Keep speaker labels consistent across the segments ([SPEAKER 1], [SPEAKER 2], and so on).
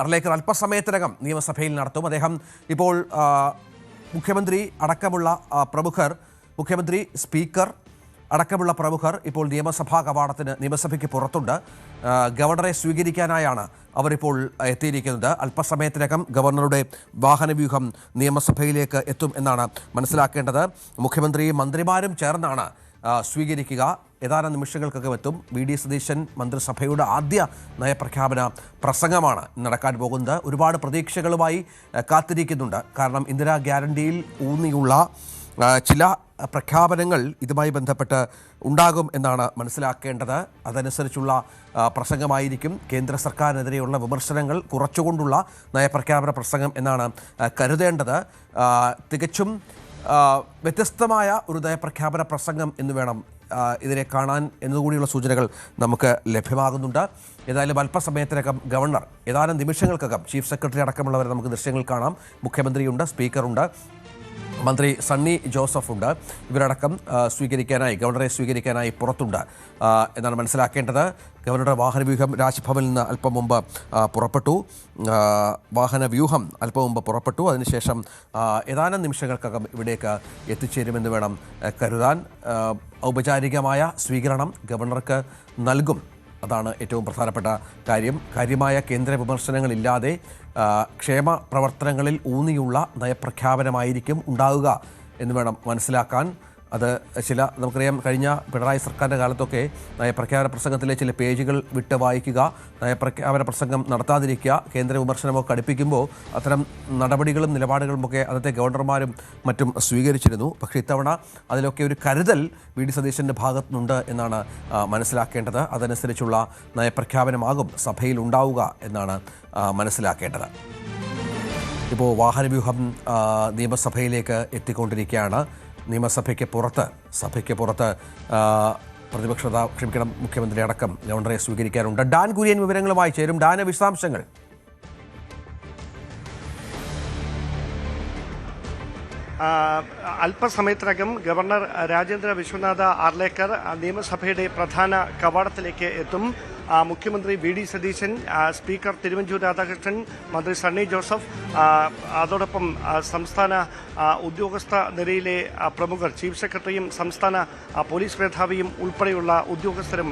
[SPEAKER 1] അർലേക്കർ അല്പസമയത്തിനകം നിയമസഭയിൽ നടത്തും. അദ്ദേഹം ഇപ്പോൾ മുഖ്യമന്ത്രി അടക്കമുള്ള പ്രമുഖർ, മുഖ്യമന്ത്രി, സ്പീക്കർ അടക്കമുള്ള പ്രമുഖർ ഇപ്പോൾ നിയമസഭയ്ക്ക് പുറത്തുണ്ട്. ഗവർണറെ സ്വീകരിക്കാനായാണ് അവരിപ്പോൾ എത്തിയിരിക്കുന്നത്. അല്പസമയത്തിനകം ഗവർണറുടെ വാഹനവ്യൂഹം നിയമസഭയിലേക്ക് എത്തും എന്നാണ് മനസ്സിലാക്കേണ്ടത്. മുഖ്യമന്ത്രിയും മന്ത്രിമാരും ചേർന്നാണ് സ്വീകരിക്കുക. ഏതാനും നിമിഷങ്ങൾക്കകം എത്തും. സതീശൻ മന്ത്രിസഭയുടെ ആദ്യ നയപ്രഖ്യാപന പ്രസംഗമാണ് നടക്കാൻ പോകുന്നത്. ഒരുപാട് പ്രതീക്ഷകളുമായി കാത്തിരിക്കുന്നുണ്ട്. കാരണം ഇന്ദിരാ ഗ്യാരണ്ടിയിൽ ഊന്നിയുള്ള ചില പ്രഖ്യാപനങ്ങൾ ഇതുമായി ബന്ധപ്പെട്ട് ഉണ്ടാകും എന്നാണ് മനസ്സിലാക്കേണ്ടത്. അതനുസരിച്ചുള്ള പ്രസംഗമായിരിക്കും. കേന്ദ്ര സർക്കാരിനെതിരെയുള്ള വിമർശനങ്ങൾ കുറച്ചുകൊണ്ടുള്ള നയപ്രഖ്യാപന പ്രസംഗം എന്നാണ് കരുതേണ്ടത്. തികച്ചും വ്യത്യസ്തമായ ഒരു നയപ്രഖ്യാപന പ്രസംഗം എന്ന് വേണം ഇതിനെ കാണാൻ എന്നുകൂടിയുള്ള സൂചനകൾ നമുക്ക് ലഭ്യമാകുന്നുണ്ട്. ഏതായാലും അല്പസമയത്തിനകം ഗവർണർ, ഏതാനും നിമിഷങ്ങൾക്കകം ചീഫ് സെക്രട്ടറി അടക്കമുള്ളവരെ നമുക്ക് ദൃശ്യങ്ങൾ കാണാം. മുഖ്യമന്ത്രിയുണ്ട്, സ്പീക്കറുണ്ട്, മന്ത്രി സണ്ണി ജോസഫ് ഉണ്ട്. ഇവരടക്കം ഗവർണറെ സ്വീകരിക്കാനായി പുറത്തുണ്ട് എന്നാണ് മനസ്സിലാക്കേണ്ടത്. ഗവർണറുടെ വാഹനവ്യൂഹം രാജ്ഭവനിൽ നിന്ന് അല്പം മുമ്പ് പുറപ്പെട്ടു. അതിനുശേഷം ഏതാനും നിമിഷങ്ങൾക്കകം ഇവിടേക്ക് എത്തിച്ചേരുമെന്ന് വേണം കരുതാൻ. ഔപചാരികമായ സ്വീകരണം ഗവർണർക്ക് നൽകും. അതാണ് ഏറ്റവും പ്രധാനപ്പെട്ട കാര്യം. കാര്യമായ കേന്ദ്ര വിമർശനങ്ങളില്ലാതെ ക്ഷേമ പ്രവർത്തനങ്ങളിൽ ഊന്നിയുള്ള നയപ്രഖ്യാപനമായിരിക്കും ഉണ്ടാവുക എന്ന് വേണം മനസ്സിലാക്കാൻ. അത് നമുക്കറിയാം, കഴിഞ്ഞ പിണറായി സർക്കാരിൻ്റെ കാലത്തൊക്കെ നയപ്രഖ്യാപന പ്രസംഗത്തിലെ ചില പേജുകൾ വിട്ട് വായിക്കുക, നയപ്രഖ്യാപന പ്രസംഗം നടത്താതിരിക്കുക, കേന്ദ്ര വിമർശനമൊക്കെ അടുപ്പിക്കുമ്പോൾ അത്തരം നടപടികളും നിലപാടുകളുമൊക്കെ അന്നത്തെ ഗവർണർമാരും മറ്റും സ്വീകരിച്ചിരുന്നു. പക്ഷേ ഇത്തവണ അതിലൊക്കെ ഒരു കരുതൽ സതീശൻ്റെ ഭാഗത്തുനിന്നുണ്ട് എന്നാണ് മനസ്സിലാക്കേണ്ടത്. അതനുസരിച്ചുള്ള നയപ്രഖ്യാപനമാകും സഭയിൽ ഉണ്ടാവുക എന്നാണ് മനസ്സിലാക്കേണ്ടത്. ഇപ്പോൾ വാഹനവ്യൂഹം നിയമസഭയിലേക്ക് എത്തിക്കൊണ്ടിരിക്കുകയാണ്. സഭയ്ക്ക് പുറത്ത് മുഖ്യമന്ത്രി അടക്കം ഗവർണറെ സ്വീകരിക്കാനുണ്ട്. ഡാൻ കുര്യൻ വിവരങ്ങളുമായി ചേരും. ഡാന് വിശദാംശങ്ങൾ.
[SPEAKER 2] അല്പസമയത്തിനകം ഗവർണർ രാജേന്ദ്ര വിശ്വനാഥ ആർലേക്കർ നിയമസഭയുടെ പ്രധാന കവാടത്തിലേക്ക് എത്തും. മുഖ്യമന്ത്രി സതീശൻ, സ്പീക്കർ തിരുവഞ്ചൂർ രാധാകൃഷ്ണൻ, മന്ത്രി സണ്ണി ജോസഫ്, അതോടൊപ്പം സംസ്ഥാന ഉദ്യോഗസ്ഥ നിരയിലെ പ്രമുഖർ, ചീഫ് സെക്രട്ടറിയും സംസ്ഥാന പോലീസ് മേധാവിയും ഉൾപ്പെടെയുള്ള ഉദ്യോഗസ്ഥരും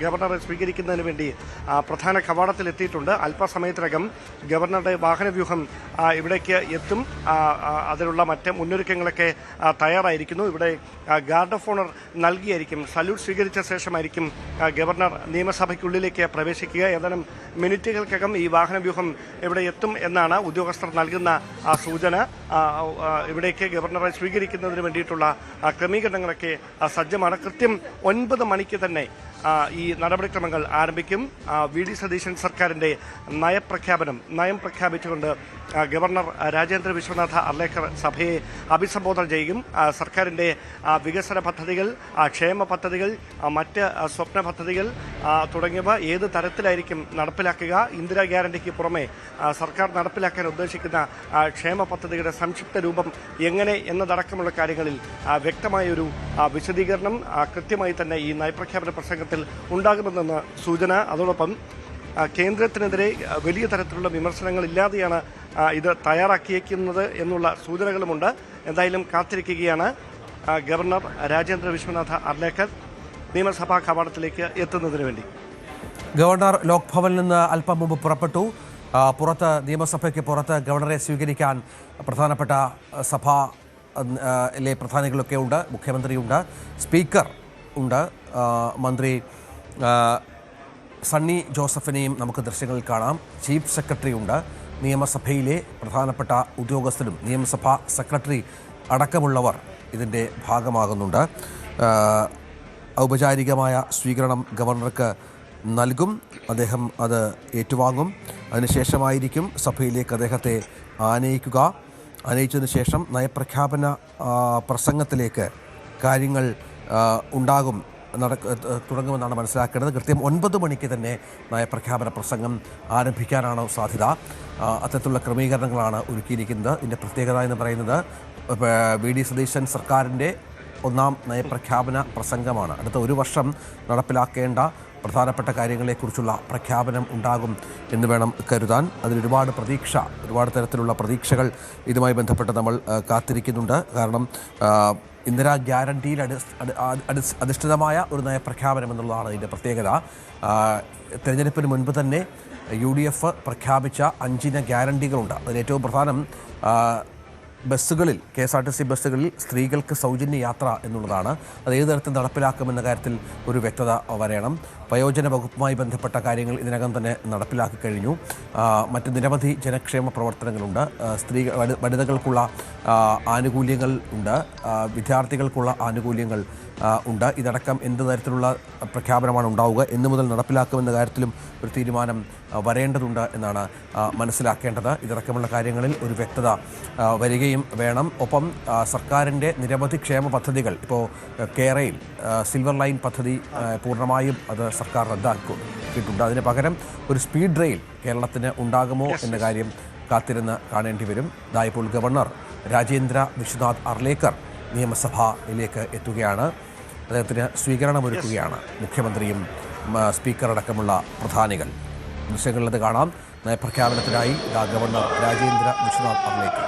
[SPEAKER 2] ഗവർണറെ സ്വീകരിക്കുന്നതിന് വേണ്ടി പ്രധാന കവാടത്തിലെത്തിയിട്ടുണ്ട്. അല്പസമയത്തിനകം ഗവർണറുടെ വാഹനവ്യൂഹം ഇവിടേക്ക് എത്തും. അതിനുള്ള മറ്റ് മുന്നൊരുക്കങ്ങളൊക്കെ തയ്യാറായിരിക്കുന്നു. ഇവിടെ ഗാർഡ് ഓഫ് ഓണർ നൽകിയായിരിക്കും, സല്യൂട്ട് സ്വീകരിച്ച ശേഷമായിരിക്കും ഗവർണർ നിയമസഭയ്ക്കുള്ളിലേക്ക് പ്രവേശിക്കുക. ഏതാനും മിനിറ്റുകൾക്കകം ഈ വാഹനവ്യൂഹം ഇവിടെ എത്തും എന്നാണ് ഉദ്യോഗസ്ഥർ നൽകുന്ന സൂചന. ഇവിടേക്ക് ഗവർണറെ സ്വീകരിക്കുന്നതിന് വേണ്ടിയിട്ടുള്ള ക്രമീകരണങ്ങളൊക്കെ സജ്ജമാണ്. കൃത്യം 9 മണിക്ക് തന്നെ ഈ നടപടിക്രമങ്ങൾ ആരംഭിക്കും. സതീശൻ സർക്കാരിൻ്റെ നയം പ്രഖ്യാപിച്ചുകൊണ്ട് ഗവർണർ രാജേന്ദ്ര വിശ്വനാഥ ആർലേക്കർ സഭയെ അഭിസംബോധന ചെയ്യും. സർക്കാരിൻ്റെ വികസന പദ്ധതികൾ, ക്ഷേമ പദ്ധതികൾ, മറ്റ് സ്വപ്ന പദ്ധതികൾ തുടങ്ങിയവ ഏത് തരത്തിലായിരിക്കും നടപ്പിലാക്കുക, ഇന്ദിരാ ഗ്യാരണ്ടിക്ക് പുറമെ സർക്കാർ നടപ്പിലാക്കാൻ ഉദ്ദേശിക്കുന്ന ക്ഷേമ പദ്ധതിയുടെ സംക്ഷിപ്ത രൂപം എങ്ങനെ എന്നതടക്കമുള്ള കാര്യങ്ങളിൽ വ്യക്തമായൊരു വിശദീകരണം കൃത്യമായി തന്നെ ഈ നയപ്രഖ്യാപന പ്രസംഗത്തിൽ ഉണ്ടാകുമെന്നാണ് സൂചന. അതോടൊപ്പം കേന്ദ്രത്തിനെതിരെ വലിയ തരത്തിലുള്ള വിമർശനങ്ങൾ ഇല്ലാതെയാണ് ഇത് തയ്യാറാക്കിയിരിക്കുന്നത് എന്നുള്ള സൂചനകളുമുണ്ട്. എന്തായാലും കാത്തിരിക്കുകയാണ് ഗവർണർ രാജേന്ദ്ര വിശ്വനാഥ ആർലേക്കർ നിയമസഭാ കവാടത്തിലേക്ക് എത്തുന്നതിന് വേണ്ടി.
[SPEAKER 1] ഗവർണർ ലോക് ഭവനിൽ നിന്ന് അല്പം മുമ്പ് പുറപ്പെട്ടു. നിയമസഭയ്ക്ക് പുറത്ത് ഗവർണറെ സ്വീകരിക്കാൻ പ്രധാനപ്പെട്ട സഭയിലെ പ്രധാനികളൊക്കെ ഉണ്ട്. മുഖ്യമന്ത്രിയുണ്ട്, സ്പീക്കർ ഉണ്ട്, മന്ത്രി സണ്ണി ജോസഫിനെയും നമുക്ക് ദൃശ്യങ്ങളിൽ കാണാം. ചീഫ് സെക്രട്ടറി ഉണ്ട്, നിയമസഭയിലെ പ്രധാനപ്പെട്ട ഉദ്യോഗസ്ഥരും നിയമസഭാ സെക്രട്ടറി അടക്കമുള്ളവർ ഇതിൻ്റെ ഭാഗമാകുന്നുണ്ട്. ഔപചാരികമായ സ്വീകരണം ഗവർണർക്ക് നൽകും. അദ്ദേഹം അത് ഏറ്റുവാങ്ങും. അതിനുശേഷമായിരിക്കും സഭയിലേക്ക് അദ്ദേഹത്തെ ആനയിച്ചതിന് ശേഷം നയപ്രഖ്യാപന പ്രസംഗത്തിലേക്ക് കാര്യങ്ങൾ തുടങ്ങുമെന്നാണ് മനസ്സിലാക്കേണ്ടത്. കൃത്യം 9 മണിക്ക് തന്നെ നയപ്രഖ്യാപന പ്രസംഗം ആരംഭിക്കാനാണ് സാധ്യത. അത്തരത്തിലുള്ള ക്രമീകരണങ്ങളാണ് ഒരുക്കിയിരിക്കുന്നത്. ഇതിൻ്റെ പ്രത്യേകത എന്ന് പറയുന്നത് സതീശൻ സർക്കാരിൻ്റെ ഒന്നാം നയപ്രഖ്യാപന പ്രസംഗമാണ്. അടുത്ത 1 വർഷം നടപ്പിലാക്കേണ്ട പ്രധാനപ്പെട്ട കാര്യങ്ങളെക്കുറിച്ചുള്ള പ്രഖ്യാപനം ഉണ്ടാകും എന്ന് വേണം കരുതാൻ. അതിലൊരുപാട് ഒരുപാട് തരത്തിലുള്ള പ്രതീക്ഷകൾ ഇതുമായി ബന്ധപ്പെട്ട് നമ്മൾ കാത്തിരിക്കുന്നുണ്ട്. കാരണം ഇന്ദിരാ ഗ്യാരണ്ടിയിൽ അധിഷ്ഠിതമായ ഒരു നയപ്രഖ്യാപനം എന്നുള്ളതാണ് ഇതിൻ്റെ പ്രത്യേകത. തെരഞ്ഞെടുപ്പിന് മുൻപ് തന്നെ UDF പ്രഖ്യാപിച്ച 5 ഇന ഗ്യാരണ്ടികളുണ്ട്. അതിലേറ്റവും പ്രധാനം ബസ്സുകളിൽ KSRTC ബസ്സുകളിൽ സ്ത്രീകൾക്ക് സൗജന്യ യാത്ര എന്നുള്ളതാണ്. അത് ഏത് തരത്തിൽ നടപ്പിലാക്കുമെന്ന കാര്യത്തിൽ ഒരു വ്യക്തത വരണം. വയോജന വകുപ്പുമായി ബന്ധപ്പെട്ട കാര്യങ്ങൾ ഇതിനകം തന്നെ നടപ്പിലാക്കി കഴിഞ്ഞു. മറ്റ് നിരവധി ജനക്ഷേമ പ്രവർത്തനങ്ങളുണ്ട്. വനിതകൾക്കുള്ള ആനുകൂല്യങ്ങൾ ഉണ്ട്, വിദ്യാർത്ഥികൾക്കുള്ള ആനുകൂല്യങ്ങൾ ഉണ്ട്. ഇതടക്കം എന്ത് തരത്തിലുള്ള പ്രഖ്യാപനമാണ് ഉണ്ടാവുക, എന്ന് മുതൽ നടപ്പിലാക്കുമെന്ന കാര്യത്തിലും ഒരു തീരുമാനം വരേണ്ടതുണ്ട് എന്നാണ് മനസ്സിലാക്കേണ്ടത്. ഇതടക്കമുള്ള കാര്യങ്ങളിൽ ഒരു വ്യക്തത വരികയും വേണം. ഒപ്പം സർക്കാരിൻ്റെ നിരവധി ക്ഷേമ പദ്ധതികൾ, ഇപ്പോൾ കേരളയിൽ സിൽവർ ലൈൻ പദ്ധതി പൂർണ്ണമായും അത് സർക്കാർ റദ്ദാക്കിയിട്ടുണ്ട്. അതിന് പകരം ഒരു സ്പീഡ് റെയിൽ കേരളത്തിന് ഉണ്ടാകുമോ എന്ന കാര്യം കാത്തിരുന്ന് കാണേണ്ടി വരും. ഇപ്പോൾ ഗവർണർ രാജേന്ദ്ര വിശ്വനാഥ് അർലേക്കർ നിയമസഭയിലേക്ക് എത്തുകയാണ്. അദ്ദേഹത്തിന് സ്വീകരണമൊരുക്കുകയാണ് മുഖ്യമന്ത്രിയും സ്പീക്കർ അടക്കമുള്ള പ്രധാനികൾ. ദൃശ്യങ്ങളിലത് കാണാം. നയപ്രഖ്യാപനത്തിനായി ഗവർണർ രാജേന്ദ്ര വിശ്വനാഥ് അർലേക്കർ.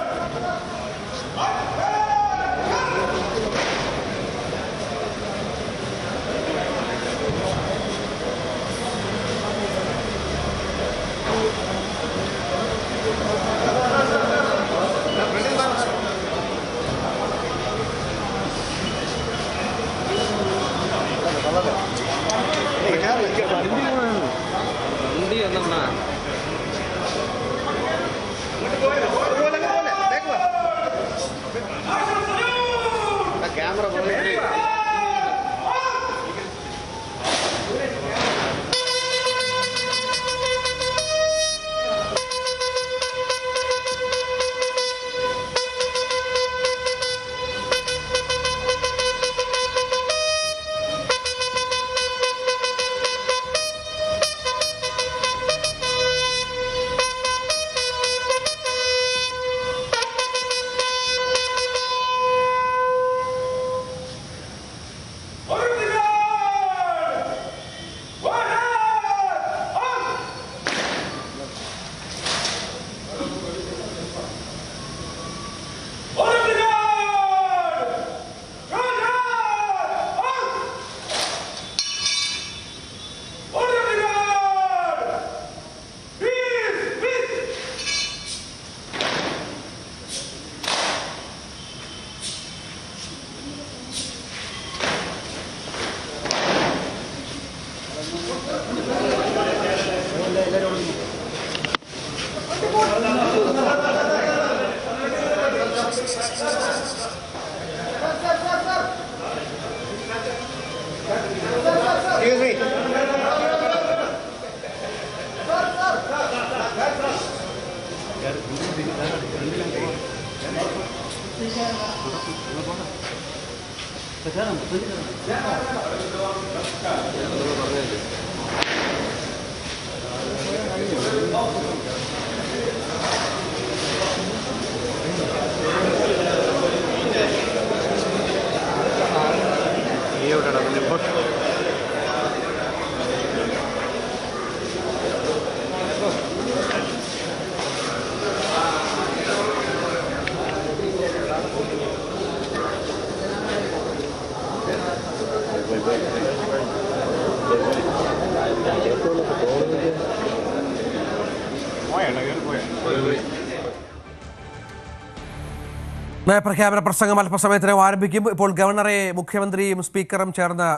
[SPEAKER 1] നയപ്രഖ്യാപന പ്രസംഗം അല്പസമയത്തിനകം ആരംഭിക്കും. ഇപ്പോൾ ഗവർണറെ മുഖ്യമന്ത്രിയും സ്പീക്കറും ചേർന്ന്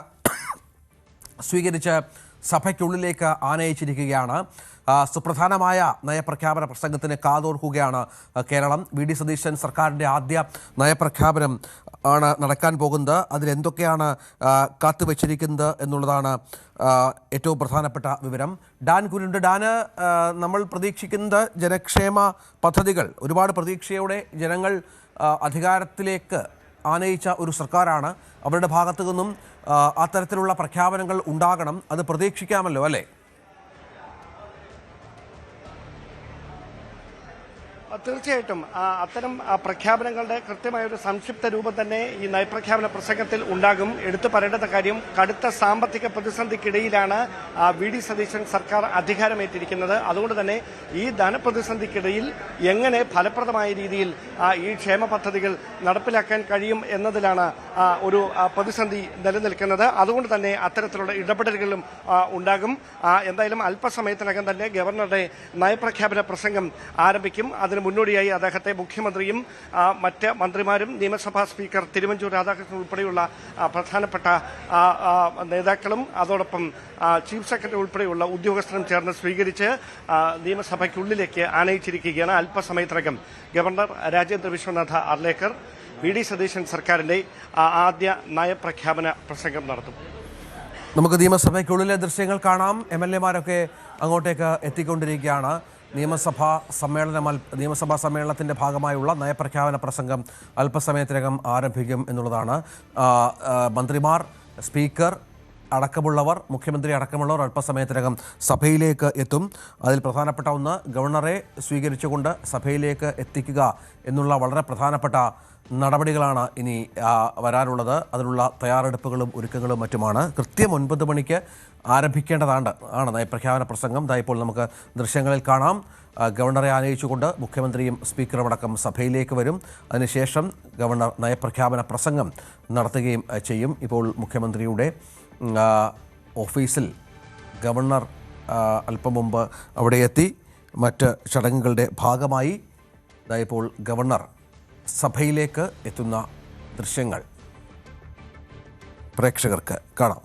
[SPEAKER 1] സ്വീകരിച്ച് സഭയ്ക്കുള്ളിലേക്ക് ആനയിച്ചിരിക്കുകയാണ്. സുപ്രധാനമായ നയപ്രഖ്യാപന പ്രസംഗത്തിന് കാതോർക്കുകയാണ് കേരളം. സതീശൻ സർക്കാരിൻ്റെ ആദ്യ നയപ്രഖ്യാപനം ആണ് നടക്കാൻ പോകുന്നത്. അതിലെന്തൊക്കെയാണ് കാത്തുവച്ചിരിക്കുന്നത് എന്നുള്ളതാണ് ഏറ്റവും പ്രധാനപ്പെട്ട വിവരം. ഡാൻ കുരുണ്ട്. ഡാന്, നമ്മൾ പ്രതീക്ഷിക്കുന്നത് ജനക്ഷേമ പദ്ധതികൾ, ഒരുപാട് പ്രതീക്ഷയോടെ ജനങ്ങൾ അധികാരത്തിലേക്ക് ആനയിച്ച ഒരു സർക്കാരാണ്. അവരുടെ ഭാഗത്തു നിന്നും അത്തരത്തിലുള്ള പ്രഖ്യാപനങ്ങൾ ഉണ്ടാകണം, അത് പ്രതീക്ഷിക്കാമല്ലോ അല്ലേ?
[SPEAKER 2] തീർച്ചയായിട്ടും അത്തരം പ്രഖ്യാപനങ്ങളുടെ കൃത്യമായൊരു സംക്ഷിപ്ത രൂപം തന്നെ ഈ നയപ്രഖ്യാപന പ്രസംഗത്തിൽ ഉണ്ടാകും. എടുത്തു പറയേണ്ട കാര്യം, കടുത്ത സാമ്പത്തിക പ്രതിസന്ധിക്കിടയിലാണ് വി.ഡി. സതീശൻ സർക്കാർ അധികാരമേറ്റിരിക്കുന്നത്. അതുകൊണ്ട് തന്നെ ഈ ധനപ്രതിസന്ധിക്കിടയിൽ എങ്ങനെ ഫലപ്രദമായ രീതിയിൽ ഈ ക്ഷേമ പദ്ധതികൾ നടപ്പിലാക്കാൻ കഴിയും എന്നതിലാണ് ഒരു പ്രതിസന്ധി നിലനിൽക്കുന്നത്. അതുകൊണ്ട് തന്നെ അത്തരത്തിലുള്ള ഇടപെടലുകളും ഉണ്ടാകും. എന്തായാലും അല്പസമയത്തിനകം തന്നെ ഗവർണറുടെ നയപ്രഖ്യാപന പ്രസംഗം ആരംഭിക്കും. അതിന് മുന്നോടിയായി അദ്ദേഹത്തെ മുഖ്യമന്ത്രിയും മറ്റ് മന്ത്രിമാരും നിയമസഭാ സ്പീക്കർ തിരുവഞ്ചൂർ രാധാകൃഷ്ണൻ ഉൾപ്പെടെയുള്ള പ്രധാനപ്പെട്ട നേതാക്കളും അതോടൊപ്പം ചീഫ് സെക്രട്ടറി ഉൾപ്പെടെയുള്ള ഉദ്യോഗസ്ഥരും ചേർന്ന് സ്വീകരിച്ച് നിയമസഭയ്ക്കുള്ളിലേക്ക് ആനയിച്ചിരിക്കുകയാണ്. അല്പസമയത്തിനകം ഗവർണർ രാജേന്ദ്ര വിശ്വനാഥ അർലേക്കർ വി.ഡി. സതീശൻ സർക്കാരിന്റെ ആദ്യ നയപ്രഖ്യാപന പ്രസംഗം നടത്തും.
[SPEAKER 1] നമുക്ക് നിയമസഭയ്ക്കുള്ളിലെ ദൃശ്യങ്ങൾ കാണാം. MLA-മാരൊക്കെ അങ്ങോട്ടേക്ക് എത്തിക്കൊണ്ടിരിക്കുകയാണ്. നിയമസഭാ സമ്മേളനത്തിൻ്റെ ഭാഗമായുള്ള നയപ്രഖ്യാപന പ്രസംഗം അല്പസമയത്തിനകം ആരംഭിക്കും എന്നുള്ളതാണ്. മന്ത്രിമാർ, സ്പീക്കർ അടക്കമുള്ളവർ, മുഖ്യമന്ത്രി അടക്കമുള്ളവർ അല്പസമയത്തിനകം സഭയിലേക്ക് എത്തും. അതിൽ പ്രധാനപ്പെട്ട ഒന്ന്, ഗവർണറെ സ്വീകരിച്ചുകൊണ്ട് സഭയിലേക്ക് എത്തിക്കുക എന്നുള്ള വളരെ പ്രധാനപ്പെട്ട നടപടികളാണ് ഇനി വരാനുള്ളത്. അതിനുള്ള തയ്യാറെടുപ്പുകളും ഒരുക്കങ്ങളും മറ്റുമാണ്. കൃത്യം 9 മണിക്ക് ആരംഭിക്കേണ്ടതാണ് നയപ്രഖ്യാപന പ്രസംഗം. ഇപ്പോൾ നമുക്ക് ദൃശ്യങ്ങളിൽ കാണാം. ഗവർണറെ ആനയിച്ചുകൊണ്ട് മുഖ്യമന്ത്രിയും സ്പീക്കറും അടക്കം സഭയിലേക്ക് വരും. അതിനുശേഷം ഗവർണർ നയപ്രഖ്യാപന പ്രസംഗം നടത്തുകയും ചെയ്യും. ഇപ്പോൾ മുഖ്യമന്ത്രിയുടെ ഓഫീസിൽ ഗവർണർ അല്പം മുമ്പ് അവിടെ എത്തി. മറ്റ് ചടങ്ങുകളുടെ ഭാഗമായി ഇപ്പോൾ ഗവർണർ സഭയിലേക്ക് എത്തുന്ന ദൃശ്യങ്ങൾ പ്രേക്ഷകർക്ക് കാണാം.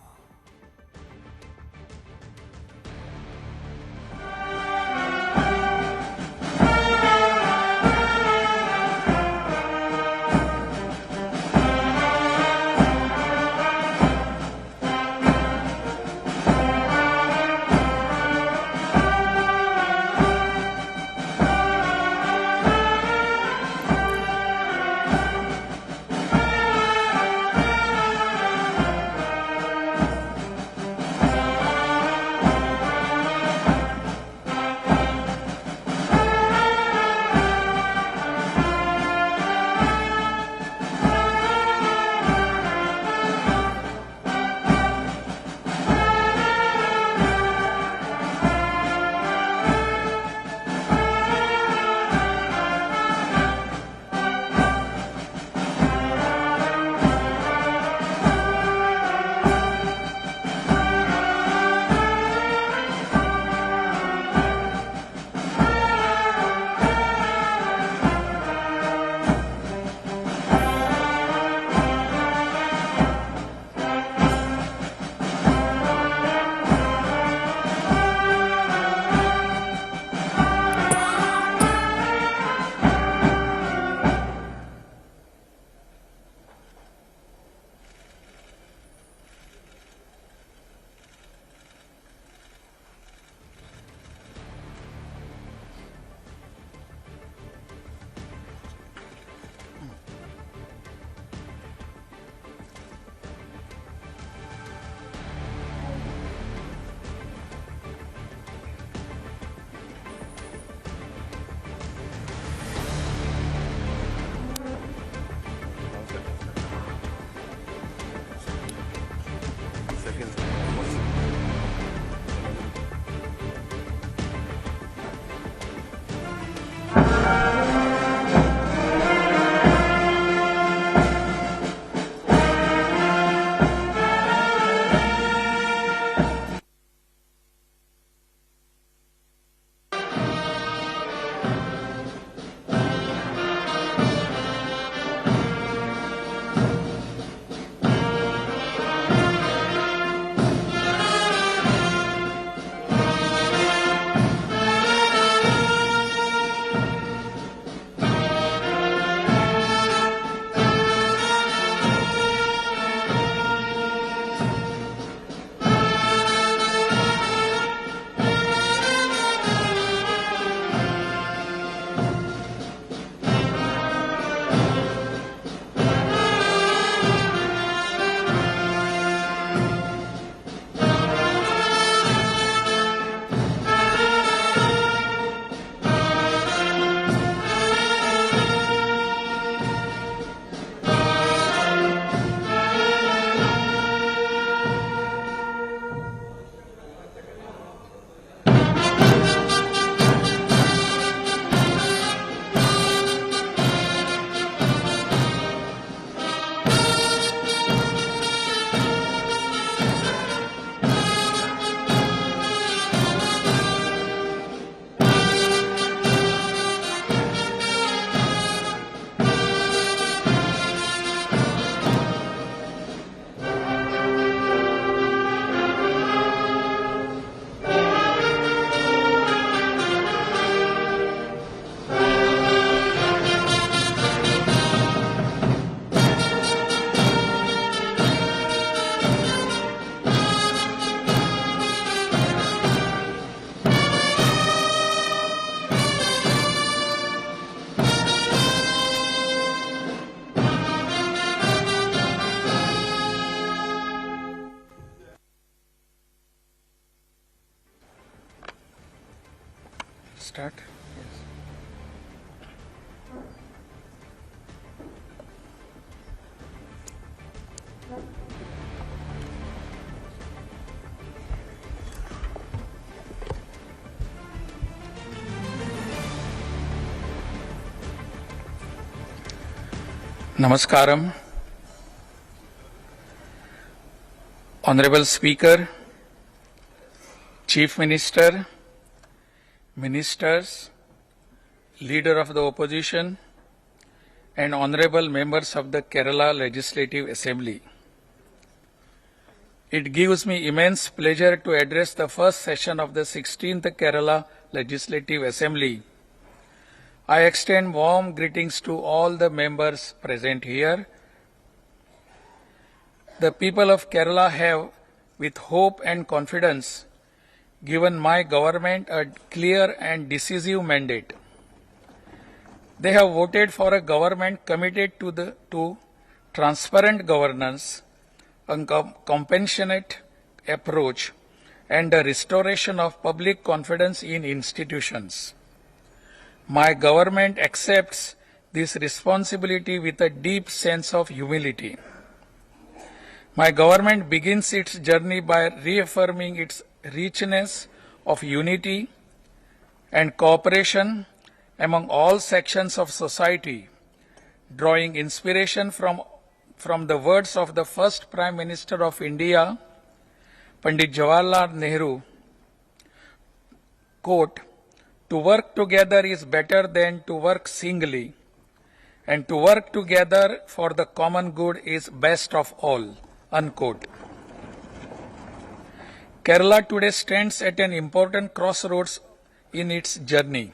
[SPEAKER 3] Namaskaram. Honorable Speaker, Chief Minister, Ministers, Leader of the Opposition, and Honorable Members of the Kerala Legislative Assembly. It gives me immense pleasure to address the first session of the 16th Kerala Legislative Assembly. I extend warm greetings to all the members present here. The people of Kerala have, with hope and confidence, given my government a clear and decisive mandate. They have voted for a government committed to transparent governance, a compassionate approach, and the restoration of public confidence in institutions. My government accepts this responsibility with a deep sense of humility. My government begins its journey by reaffirming its richness of unity and cooperation among all sections of society, drawing inspiration from the words of the first Prime Minister of India, Pandit Jawaharlal Nehru, quote, "To work together is better than to work singly, and to work together for the common good is best of all," unquote. Kerala today stands at an important crossroads in its journey.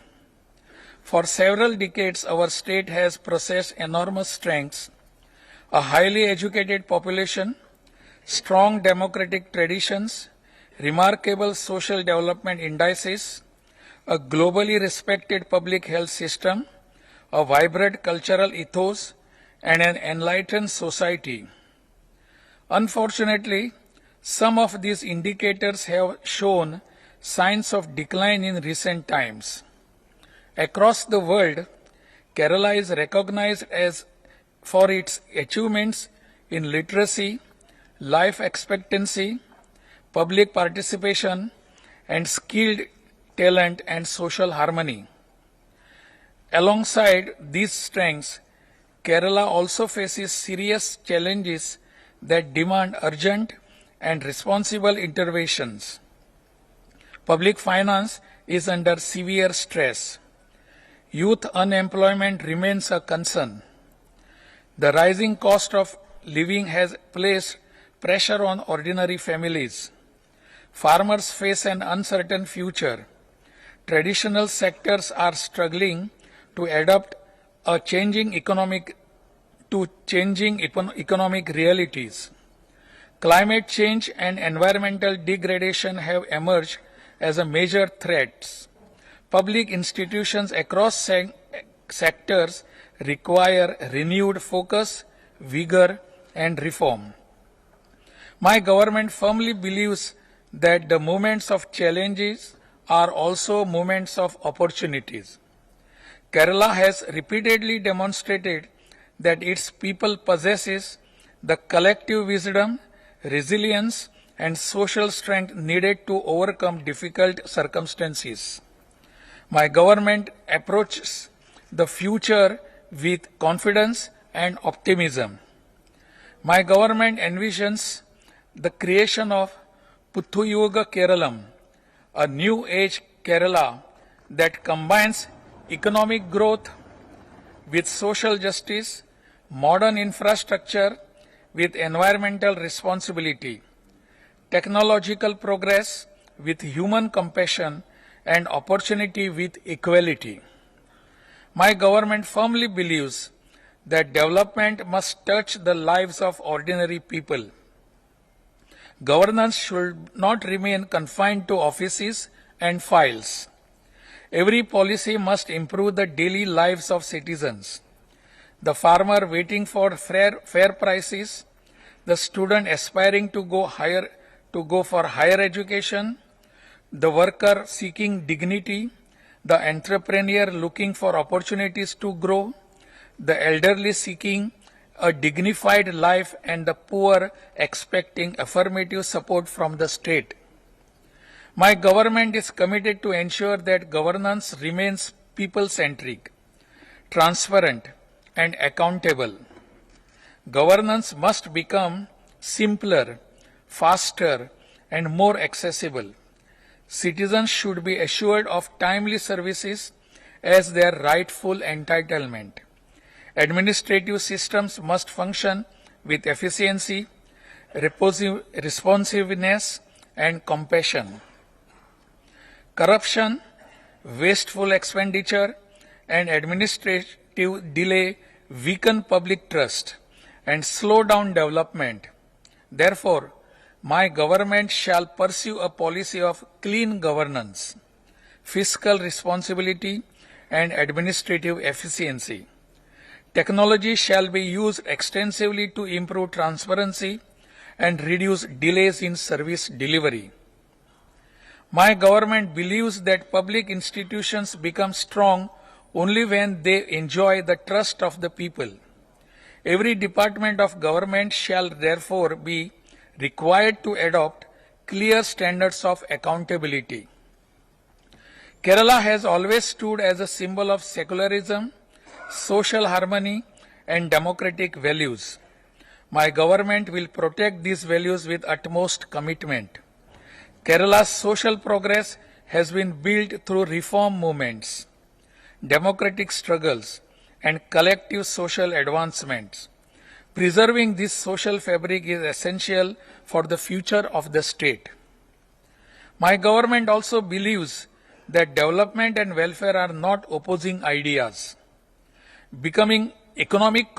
[SPEAKER 3] For several decades, our state has possessed enormous strengths, a highly educated population, strong democratic traditions, remarkable social development indices, a globally respected public health system, a vibrant cultural ethos, and an enlightened society. Unfortunately, some of these indicators have shown signs of decline in recent times. Across the world, Kerala is recognized for its achievements in literacy, life expectancy, public participation, and skilled talent and social harmony. Alongside these strengths, Kerala also faces serious challenges that demand urgent and responsible interventions. Public finance is under severe stress. Youth unemployment remains a concern. The rising cost of living has placed pressure on ordinary families. Farmers face an uncertain future. Traditional sectors are struggling to adapt a changing economic realities. Climate change and environmental degradation have emerged as a major threats. Public institutions across sectors require renewed focus, vigor, and reform. My government firmly believes that the moments of challenges are also moments of opportunities. Kerala has repeatedly demonstrated that its people possesses the collective wisdom, resilience, and social strength needed to overcome difficult circumstances. My government approaches the future with confidence and optimism. My government envisions the creation of Puthuyuga Keralam, a new age Kerala that combines economic growth with social justice, modern infrastructure with environmental responsibility, technological progress with human compassion, and opportunity with equality. My government firmly believes that development must touch the lives of ordinary people. Governance should not remain confined to offices and files. Every policy must improve the daily lives of citizens. The farmer waiting for fair prices, the student aspiring to go for higher education, the worker seeking dignity, the entrepreneur looking for opportunities to grow, the elderly seeking a dignified life, and the poor expecting affirmative support from the state. My government is committed to ensure that governance remains people-centric, transparent, and accountable. Governance must become simpler, faster, and more accessible. Citizens should be assured of timely services as their rightful entitlement. Administrative systems must function with efficiency, responsiveness, and compassion. Corruption, wasteful expenditure, and administrative delay weaken public trust and slow down development. Therefore, my government shall pursue a policy of clean governance, fiscal responsibility, and administrative efficiency. Technology shall be used extensively to improve transparency and reduce delays in service delivery. My government believes that public institutions become strong only when they enjoy the trust of the people. Every department of government shall therefore be required to adopt clear standards of accountability. Kerala has always stood as a symbol of secularism, social harmony, and democratic values. My government will protect these values with utmost commitment. Kerala's social progress has been built through reform movements, democratic struggles, and collective social advancements. Preserving this social fabric is essential for the future of the state. My government also believes that development and welfare are not opposing ideas. Becoming economic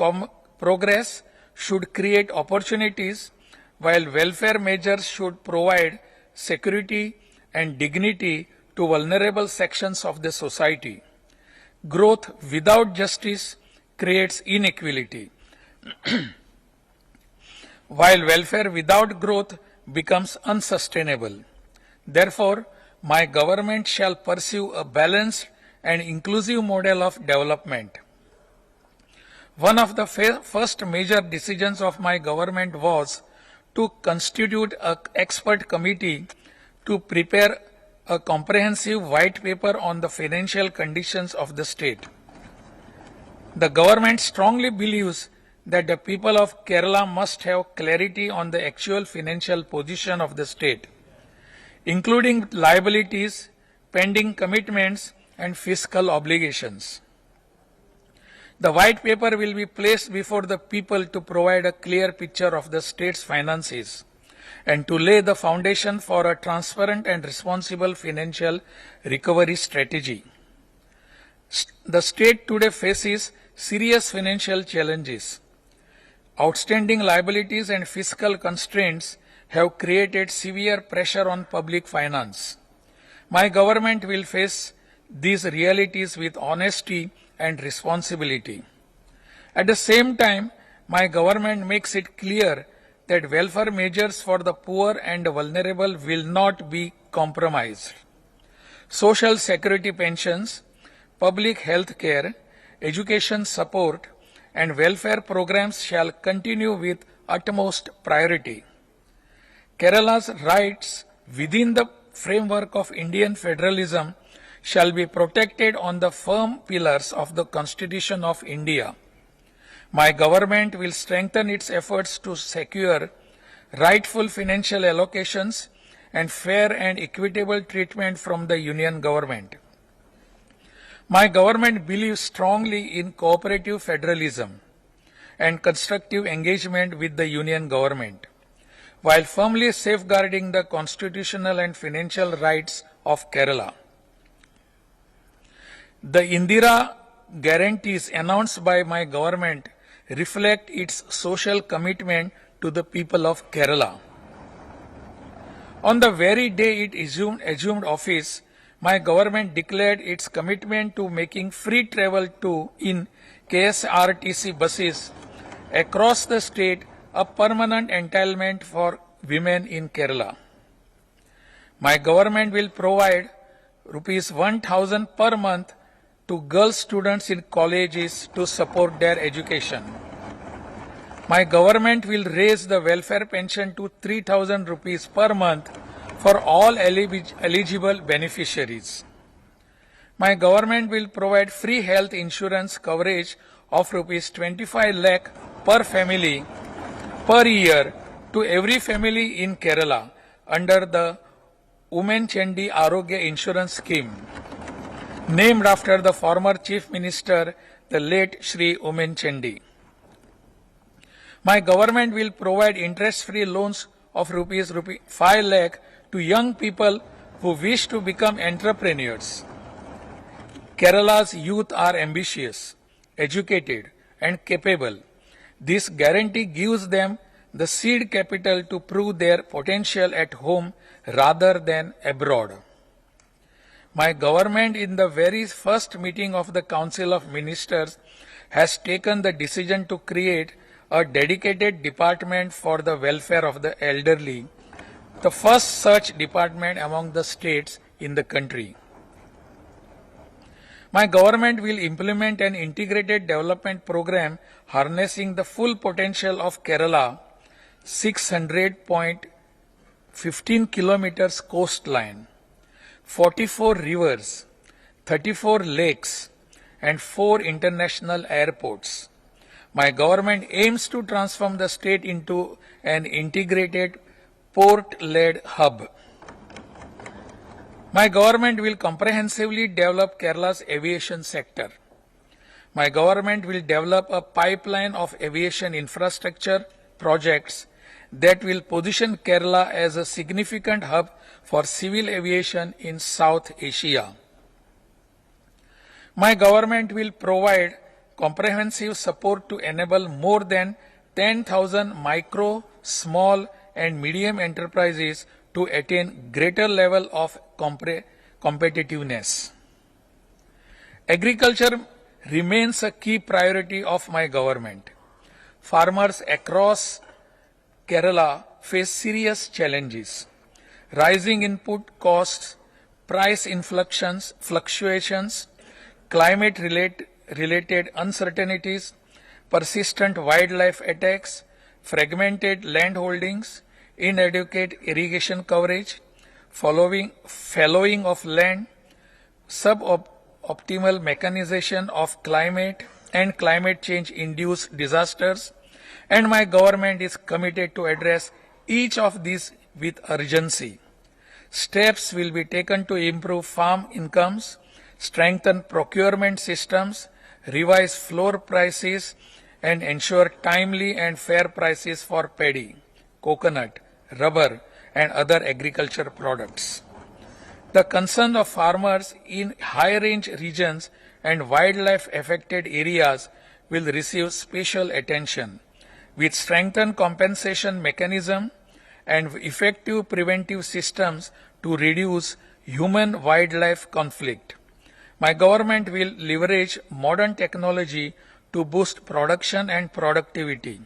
[SPEAKER 3] progress should create opportunities, while welfare measures should provide security and dignity to vulnerable sections of the society. Growth without justice creates inequality, while welfare without growth becomes unsustainable. Therefore, my government shall pursue a balanced and inclusive model of development. One of the first major decisions of my government was to constitute an expert committee to prepare a comprehensive white paper on the financial conditions of the state. The government strongly believes that the people of Kerala must have clarity on the actual financial position of the state, including liabilities, pending commitments, and fiscal obligations. The white paper will be placed before the people to provide a clear picture of the state's finances and to lay the foundation for a transparent and responsible financial recovery strategy. The state today faces serious financial challenges. Outstanding liabilities and fiscal constraints have created severe pressure on public finance. My government will face these realities with honesty and responsibility. At the same time, my government makes it clear that welfare measures for the poor and vulnerable will not be compromised. Social security pensions, public health care, education support, and welfare programs shall continue with utmost priority. Kerala's rights within the framework of Indian federalism shall be protected on the firm pillars of the Constitution of India. My government will strengthen its efforts to secure rightful financial allocations and fair and equitable treatment from the Union government. My government believes strongly in cooperative federalism and constructive engagement with the Union government, while firmly safeguarding the constitutional and financial rights of Kerala. The Indira-guarantees announced by my government reflect its social commitment to the people of Kerala. On the very day it assumed office, my government declared its commitment to making free travel in KSRTC buses across the state a permanent entitlement for women in Kerala. My government will provide rupees 1,000 per month to girl students in colleges to support their education. My government will raise the welfare pension to 3,000 rupees per month for all eligible beneficiaries. My government will provide free health insurance coverage of rupees 25 lakh per family per year to every family in Kerala under the Women Chendi Arogya Insurance Scheme, named after the former Chief Minister, the late Shri Women Chendi. My government will provide interest-free loans of rupees 5 lakh to young people who wish to become entrepreneurs. Kerala's youth are ambitious, educated, and capable. This guarantee gives them the seed capital to prove their potential at home rather than abroad. My government, in the very first meeting of the Council of Ministers, has taken the decision to create a dedicated department for the welfare of the elderly, the first such department among the states in the country. My government will implement an integrated development program harnessing the full potential of Kerala, 600.15 kilometers coastline, 44 rivers, 34 lakes, and 4 international airports. My government aims to transform the state into an integrated port-led hub. My government will comprehensively develop Kerala's aviation sector. My government will develop a pipeline of aviation infrastructure projects that will position Kerala as a significant hub for civil aviation in South Asia. My government will provide comprehensive support to enable more than 10,000 micro, small, and medium enterprises to attain greater level of competitiveness. Agriculture remains a key priority of my government. Farmers across Kerala face serious challenges. Rising input costs, price fluctuations, climate-related uncertainties, persistent wildlife attacks, fragmented land holdings, inadequate irrigation coverage, fallowing of land, suboptimal mechanization of climate and climate change-induced disasters, and my government is committed to address each of these with urgency. Steps will be taken to improve farm incomes, strengthen procurement systems, revise floor prices, and ensure timely and fair prices for paddy, coconut, rubber, and other agriculture products. The concern of farmers in high-range regions and wildlife-affected areas will receive special attention, with strengthened compensation mechanism and effective preventive systems to reduce human-wildlife conflict. My government will leverage modern technology to boost production and productivity,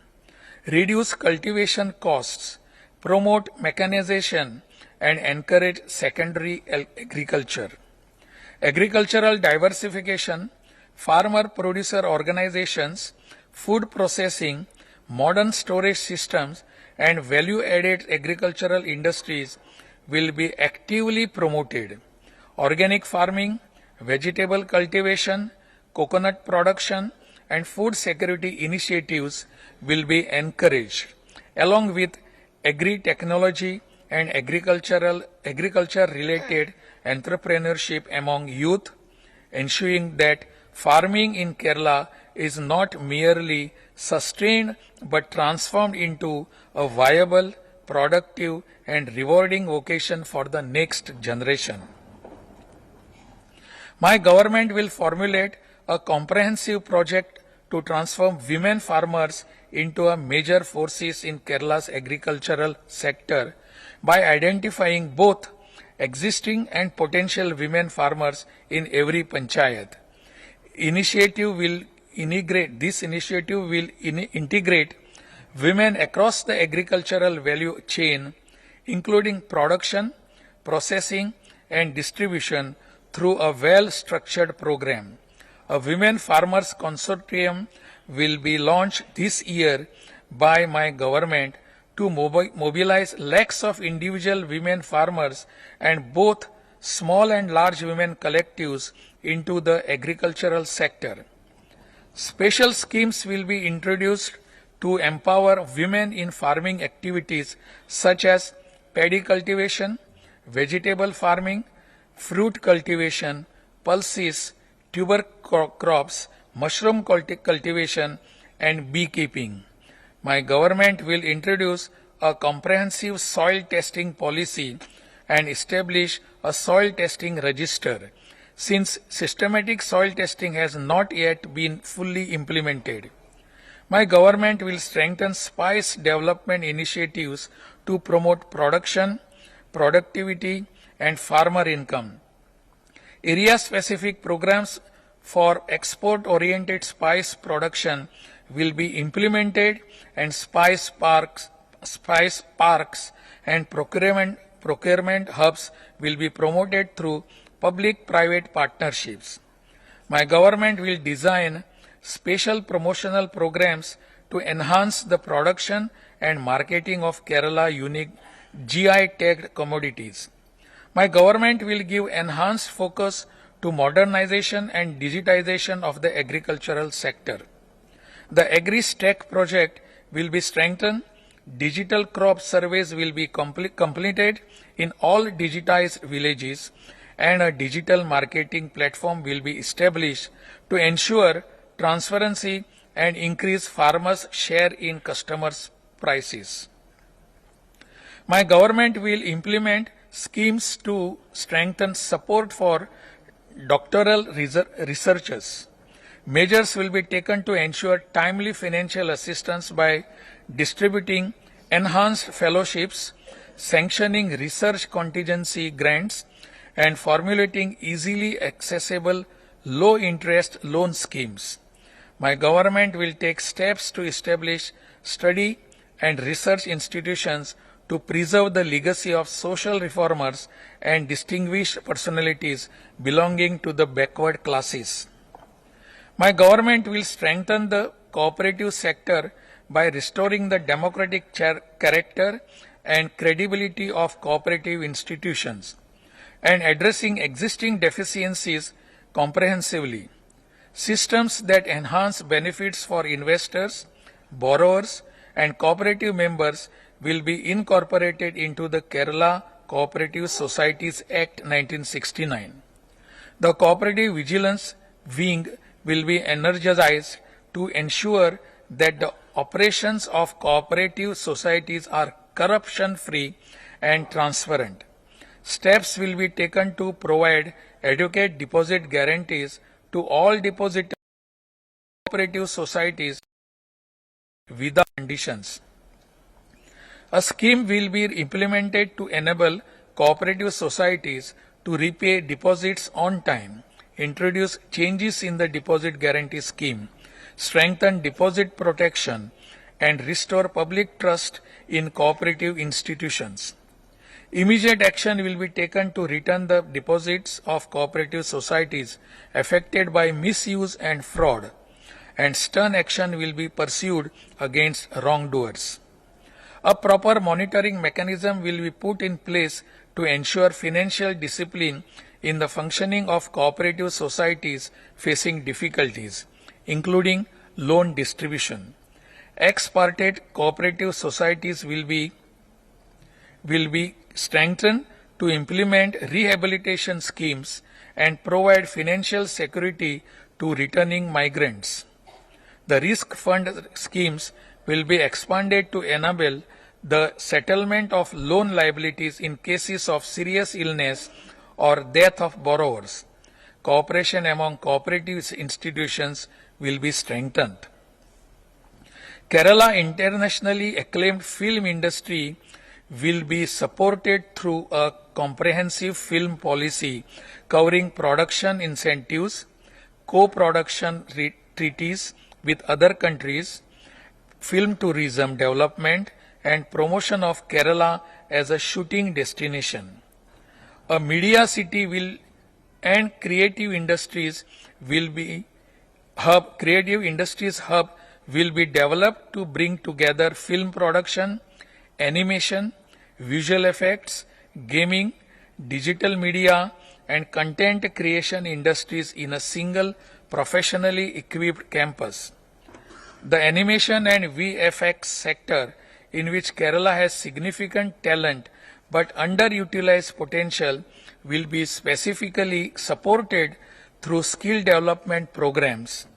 [SPEAKER 3] reduce cultivation costs, promote mechanization, and encourage secondary agriculture. Agricultural diversification, farmer-producer organizations, food processing, modern storage systems, and value-added agricultural industries will be actively promoted. Organic farming, vegetable cultivation, coconut production, and food security initiatives will be encouraged, along with agri-technology and agriculture-related entrepreneurship among youth, ensuring that farming in Kerala is not merely sustained but transformed into a viable, productive, and rewarding vocation for the next generation. My government will formulate a comprehensive project to transform women farmers into a major forces in Kerala's agricultural sector by identifying both existing and potential women farmers in every panchayat. This initiative will integrate women across the agricultural value chain, including production, processing, and distribution, through a well-structured program. A Women Farmers Consortium will be launched this year by my government to mobilize lakhs of individual women farmers and both small and large women collectives into the agricultural sector. Special schemes will be introduced to empower women in farming activities such as paddy cultivation, vegetable farming, fruit cultivation, pulses, tuber crops, mushroom cultivation, and beekeeping. My government will introduce a comprehensive soil testing policy and establish a soil testing register, since systematic soil testing has not yet been fully implemented. My government will strengthen spice development initiatives to promote production, productivity, and farmer income. Area-specific programs for export-oriented spice production will be implemented, and spice parks and procurement hubs will be promoted through public-private partnerships. My government will design special promotional programs to enhance the production and marketing of Kerala unique GI-tagged commodities. My government will give enhanced focus to modernization and digitization of the agricultural sector. The Agri-Stack project will be strengthened, digital crop surveys will be completed in all digitized villages, and a digital marketing platform will be established to ensure transparency and increase farmers' share in customers' prices. My government will implement schemes to strengthen support for doctoral researchers. Measures will be taken to ensure timely financial assistance by distributing enhanced fellowships, sanctioning research contingency grants, and formulating easily accessible low-interest loan schemes. My government will take steps to establish study and research institutions to preserve the legacy of social reformers and distinguished personalities belonging to the backward classes. My government will strengthen the cooperative sector by restoring the democratic character and credibility of cooperative institutions and addressing existing deficiencies comprehensively. Systems that enhance benefits for investors, borrowers, and cooperative members will be incorporated into the Kerala Cooperative Societies Act 1969. The Cooperative Vigilance Wing will be energized to ensure that the operations of cooperative societies are corruption-free and transparent. Steps will be taken to provide adequate deposit guarantees to all depositors of cooperative societies without conditions. A scheme will be implemented to enable cooperative societies to repay deposits on time, introduce changes in the deposit guarantee scheme, strengthen deposit protection, and restore public trust in cooperative institutions. Immediate action will be taken to return the deposits of cooperative societies affected by misuse and fraud, and stern action will be pursued against wrongdoers. A proper monitoring mechanism will be put in place to ensure financial discipline in the functioning of cooperative societies facing difficulties, including loan distribution. Ex-parte cooperative societies will be strengthened to implement rehabilitation schemes and provide financial security to returning migrants. The risk fund schemes will be expanded to enable the settlement of loan liabilities in cases of serious illness or death of borrowers. Cooperation among cooperative institutions will be strengthened. Kerala internationally acclaimed film industry will be supported through a comprehensive film policy covering production incentives, co-production treaties with other countries, film tourism development, and promotion of Kerala as a shooting destination. A media city will and creative industries hub will be developed to bring together film production, animation, visual effects, gaming, digital media, and content creation industries in a single professionally equipped campus. The animation and VFX sector, in which Kerala has significant talent but underutilized potential, will be specifically supported through skill development programs,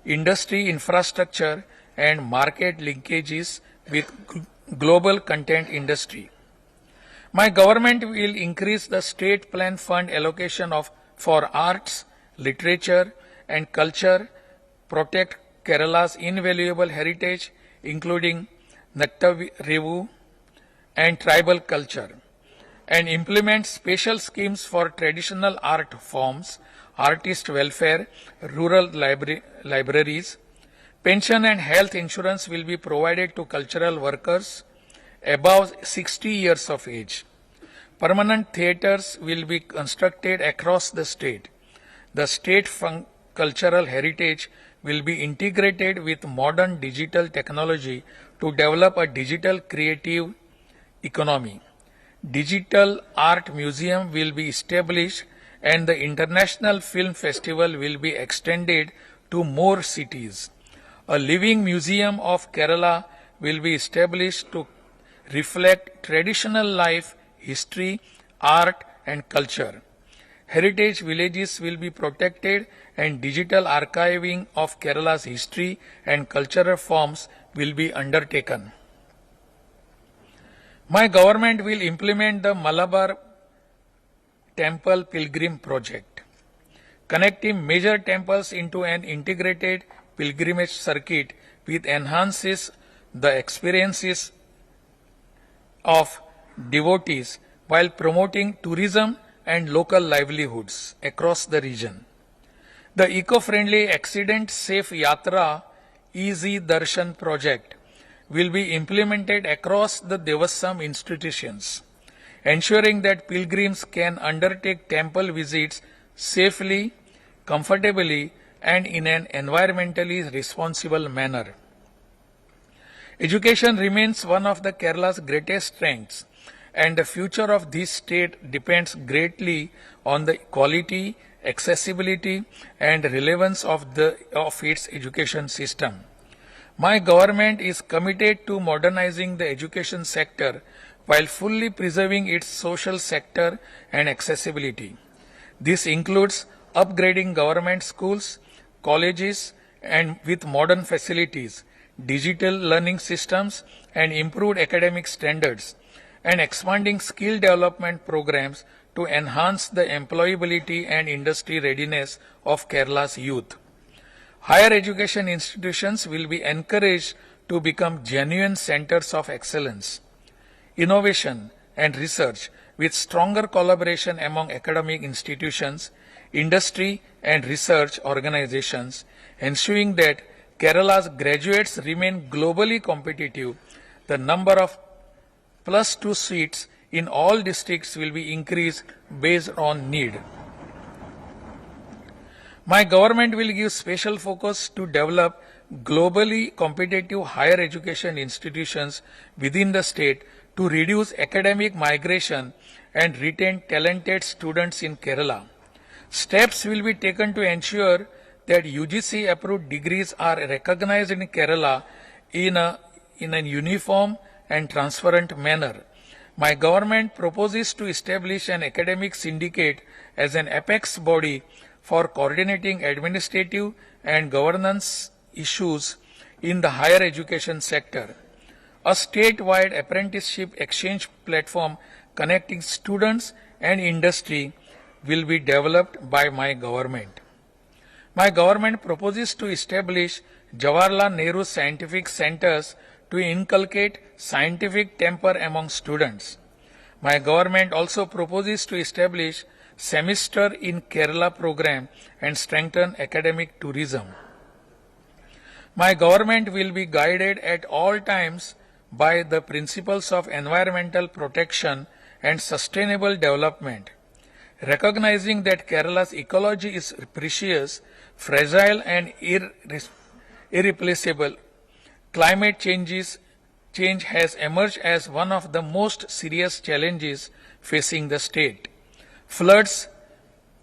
[SPEAKER 3] industry infrastructure, and market linkages with global content industry. My government will increase the state plan fund allocation for arts, literature, and culture, protect Kerala's invaluable heritage, including Nattavivu and tribal culture, and implement special schemes for traditional art forms, artist welfare, rural libraries. Pension and health insurance will be provided to cultural workers above 60 years of age. Permanent theatres will be constructed across the state. The state cultural heritage will be integrated with modern digital technology to develop a digital creative economy. Digital Art Museum will be established and the International Film Festival will be extended to more cities. A living museum of Kerala will be established to reflect traditional life, history, art, and culture. Heritage villages will be protected and digital archiving of Kerala's history and cultural forms will be undertaken. My government will implement the Malabar Temple Pilgrim Project, connecting major temples into an integrated pilgrimage circuit which enhances the experiences of devotees while promoting tourism and local livelihoods across the region. The eco-friendly accident-safe Yatra Easy Darshan project will be implemented across the Devasam institutions, ensuring that pilgrims can undertake temple visits safely, comfortably, and in an environmentally responsible manner. Education remains one of the Kerala's greatest strengths, and the future of this state depends greatly on the quality, accessibility, and relevance of its education system. My government is committed to modernizing the education sector while fully preserving its social sector and accessibility. This includes upgrading government schools, colleges, and with modern facilities, digital learning systems, and improved academic standards, and expanding skill development programs to enhance the employability and industry readiness of Kerala's youth. Higher education institutions will be encouraged to become genuine centers of excellence, innovation, and research with stronger collaboration among academic institutions, industry, and research organizations, ensuring that Kerala's graduates remain globally competitive. The number of +2 seats in all districts will be increased based on need. My government will give special focus to develop globally competitive higher education institutions within the state to reduce academic migration and retain talented students in Kerala. Steps will be taken to ensure that UGC approved degrees are recognized in Kerala in a uniform and transparent manner. My government proposes to establish an academic syndicate as an apex body for coordinating administrative and governance issues in the higher education sector. A statewide apprenticeship exchange platform connecting students and industry will be developed by my government. My government proposes to establish Jawaharlal Nehru Scientific Centers to inculcate scientific temper among students. My government also proposes to establish Semester in Kerala program and strengthen academic tourism. My government will be guided at all times by the principles of environmental protection and sustainable development. Recognizing that Kerala's ecology is precious, fragile and irreplaceable, climate change has emerged as one of the most serious challenges facing the state. Floods,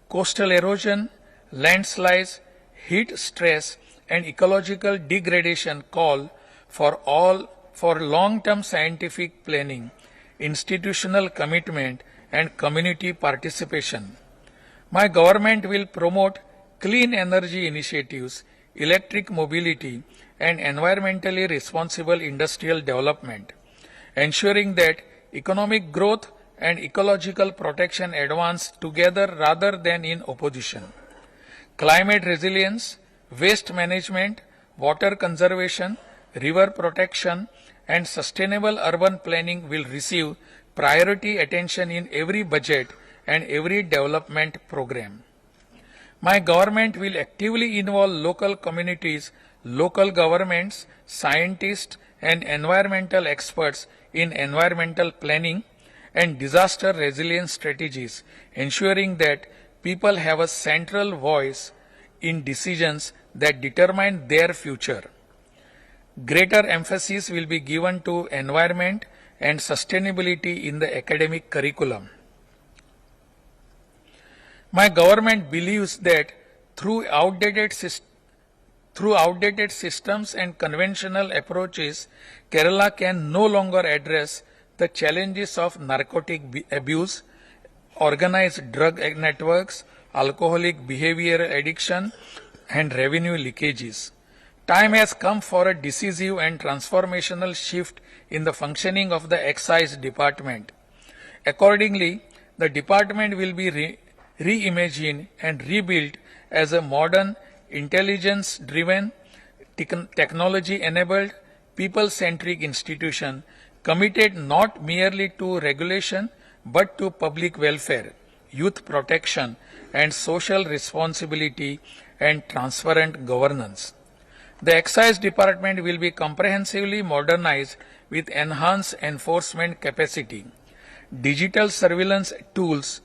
[SPEAKER 3] coastal erosion, landslides, heat stress, and ecological degradation call for long-term scientific planning, institutional commitment, and community participation. My government will promote clean energy initiatives, electric mobility, and environmentally responsible industrial development, ensuring that economic growth and ecological protection advance together rather than in opposition. Climate resilience, waste management, water conservation, river protection, and sustainable urban planning will receive priority attention in every budget and every development program. My government will actively involve local communities, local governments, scientists, and environmental experts in environmental planning and disaster resilience strategies, ensuring that people have a central voice in decisions that determine their future. Greater emphasis will be given to environment and sustainability in the academic curriculum. My government believes that through outdated systems and conventional approaches, Kerala can no longer address the challenges of narcotic abuse, organized drug networks, alcoholic behavioral addiction, and revenue leakages. Time has come for a decisive and transformational shift in the functioning of the Excise Department. Accordingly, the department will be reimagined and rebuilt as a modern, intelligence-driven, technology-enabled, people-centric institution committed not merely to regulation but to public welfare, youth protection, and social responsibility and transparent governance. The Excise Department will be comprehensively modernized with enhanced enforcement capacity, digital surveillance tools,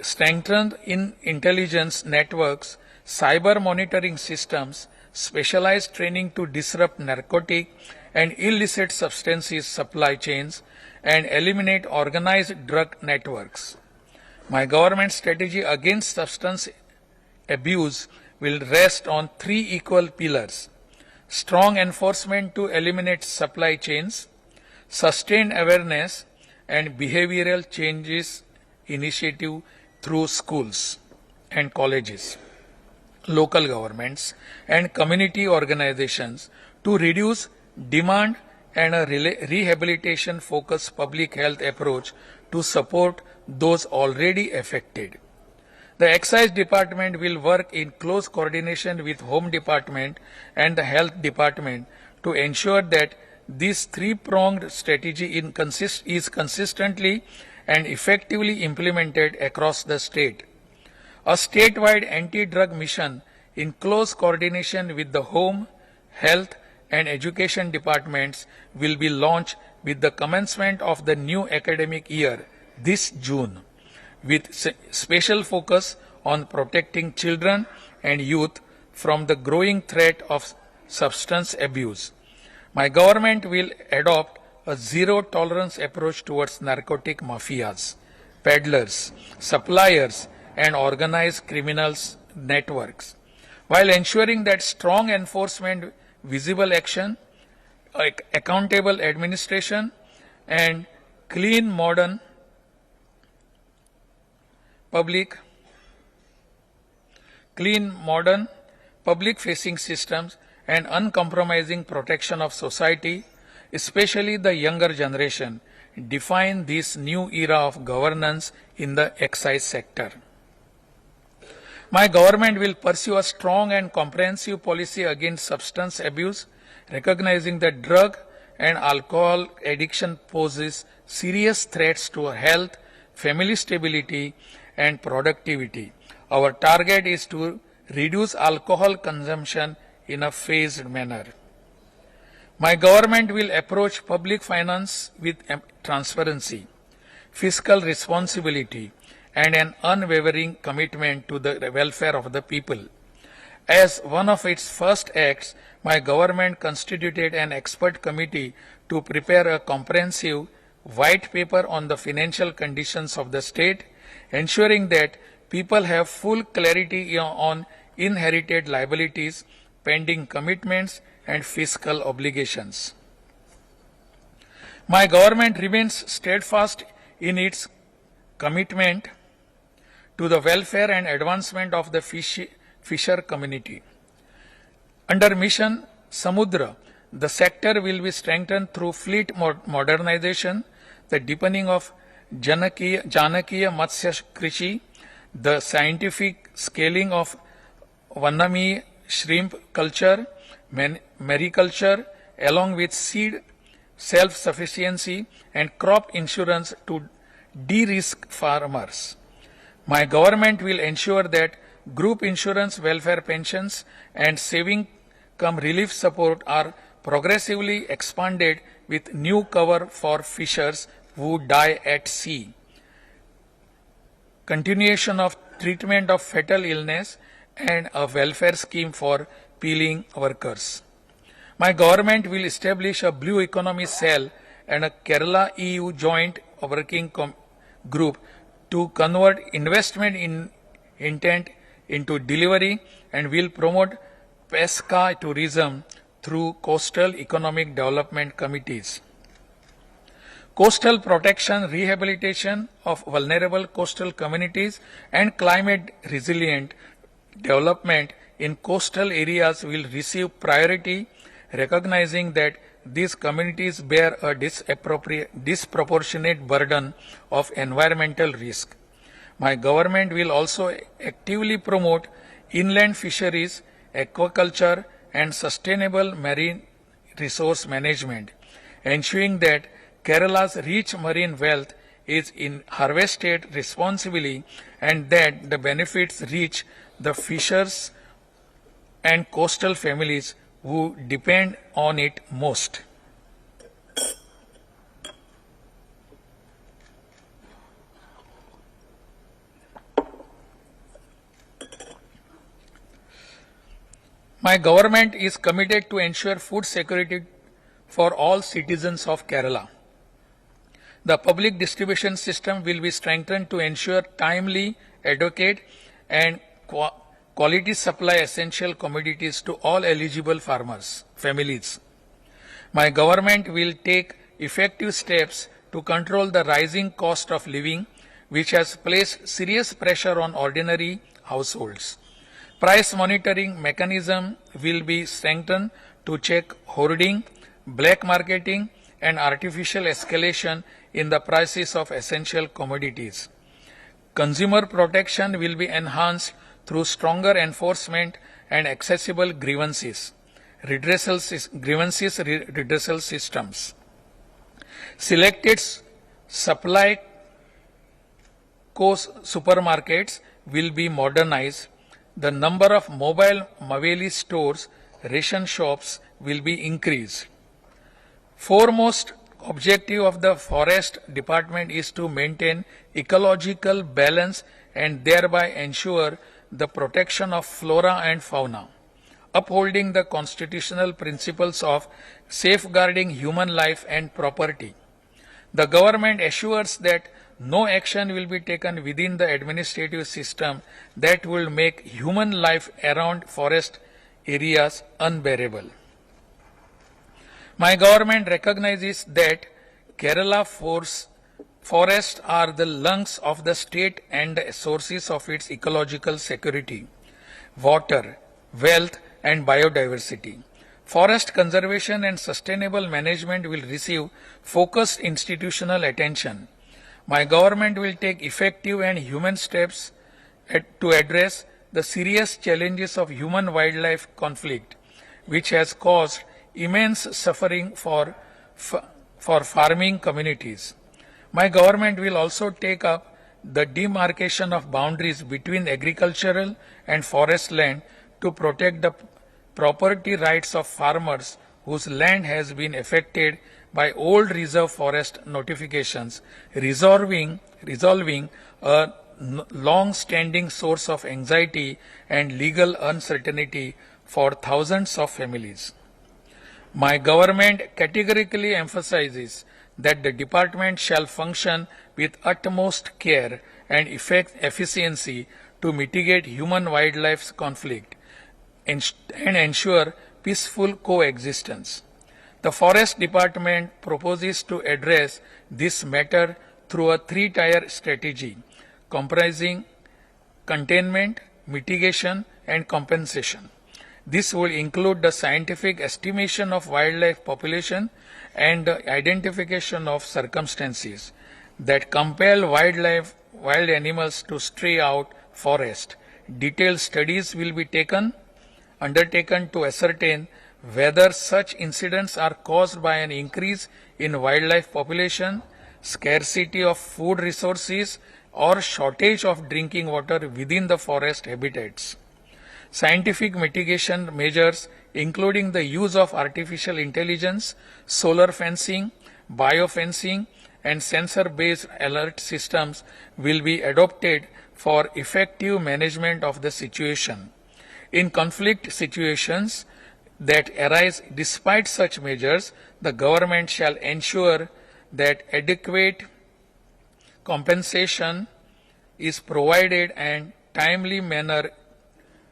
[SPEAKER 3] strengthened in intelligence networks, cyber monitoring systems, specialized training to disrupt narcotic and illicit substances supply chains, and eliminate organized drug networks. My government strategy against substance abuse will rest on three equal pillars: strong enforcement to eliminate supply chains, sustained awareness, and behavioral changes initiative through schools and colleges, local governments, and community organizations to reduce demand and a rehabilitation-focused public health approach to support those already affected. The Excise Department will work in close coordination with Home Department and the Health Department to ensure that this three-pronged strategy is consistently and effectively implemented across the state. A statewide anti-drug mission in close coordination with the Home, Health, and Education departments will be launched with the commencement of the new academic year this June, with special focus on protecting children and youth from the growing threat of substance abuse. My government will adopt a zero-tolerance approach towards narcotic mafias, peddlers, suppliers, and organized criminals networks, while ensuring that strong enforcement, visible action, accountable administration, and clean, modern, public-facing systems and uncompromising protection of society, especially the younger generation, define this new era of governance in the excise sector. My government will pursue a strong and comprehensive policy against substance abuse, recognizing that drug and alcohol addiction poses serious threats to health, family stability, and productivity. Our target is to reduce alcohol consumption in a phased manner. My government will approach public finance with transparency, fiscal responsibility, and an unwavering commitment to the welfare of the people. As one of its first acts, my government constituted an expert committee to prepare a comprehensive white paper on the financial conditions of the state, ensuring that people have full clarity on inherited liabilities, pending commitments, and fiscal obligations. My government remains steadfast in its commitment to the welfare and advancement of the fisher community. Under Mission Samudra, the sector will be strengthened through fleet modernization, the deepening of Janakiya Matsya Krishi, the scientific scaling of Vannami shrimp culture, mariculture, along with seed self-sufficiency and crop insurance to de-risk farmers. My government will ensure that group insurance, welfare pensions, and saving cum relief support are progressively expanded with new cover for fishers who die at sea. Continuation of treatment of fatal illness and a welfare scheme for peeling workers. My government will establish a blue economy cell and a Kerala EU joint working group to convert investment intent into delivery and will promote pesca tourism through coastal economic development committees. Coastal protection, rehabilitation of vulnerable coastal communities, and climate resilient development in coastal areas will receive priority, recognizing that these communities bear a disproportionate burden of environmental risk. My government will also actively promote inland fisheries, aquaculture, and sustainable marine resource management, ensuring that Kerala's rich marine wealth is harvested responsibly and that the benefits reach the fishers and coastal families who depend on it most. My government is committed to ensure food security for all citizens of Kerala. The public distribution system will be strengthened to ensure timely, adequate, and quality supply essential commodities to all eligible families. My government will take effective steps to control the rising cost of living, which has placed serious pressure on ordinary households. Price monitoring mechanism will be strengthened to check hoarding, black marketing, and artificial escalation in the prices of essential commodities. Consumer protection will be enhanced through stronger enforcement and accessible grievances redressal systems. Selected supply supermarkets will be modernized. The number of mobile Maveli stores, ration shops will be increased. Foremost objective of the Forest Department is to maintain ecological balance and thereby ensure the protection of flora and fauna, upholding the constitutional principles of safeguarding human life and property. The government assures that no action will be taken within the administrative system that will make human life around forest areas unbearable. My government recognizes that Kerala forests are the lungs of the state and the sources of its ecological security, water, wealth, and biodiversity. Forest conservation and sustainable management will receive focused institutional attention. My government will take effective and human steps to address the serious challenges of human-wildlife conflict, which has caused immense suffering for farming communities. My government will also take up the demarcation of boundaries between agricultural and forest land to protect the property rights of farmers whose land has been affected by old reserve forest notifications, resolving a long-standing source of anxiety and legal uncertainty for thousands of families. My government categorically emphasizes that the department shall function with utmost care and efficiency to mitigate human-wildlife conflict and ensure peaceful coexistence. The Forest Department proposes to address this matter through a three-tier strategy comprising containment, mitigation, and compensation. This will include the scientific estimation of wildlife population and the identification of circumstances that compel wild animals to stray out forest. Detailed studies will be undertaken to ascertain whether such incidents are caused by an increase in wildlife population, scarcity of food resources, or shortage of drinking water within the forest habitats. Scientific mitigation measures, including the use of artificial intelligence, solar fencing, biofencing, and sensor-based alert systems, will be adopted for effective management of the situation. In conflict situations that arise despite such measures, the government shall ensure that adequate compensation is provided and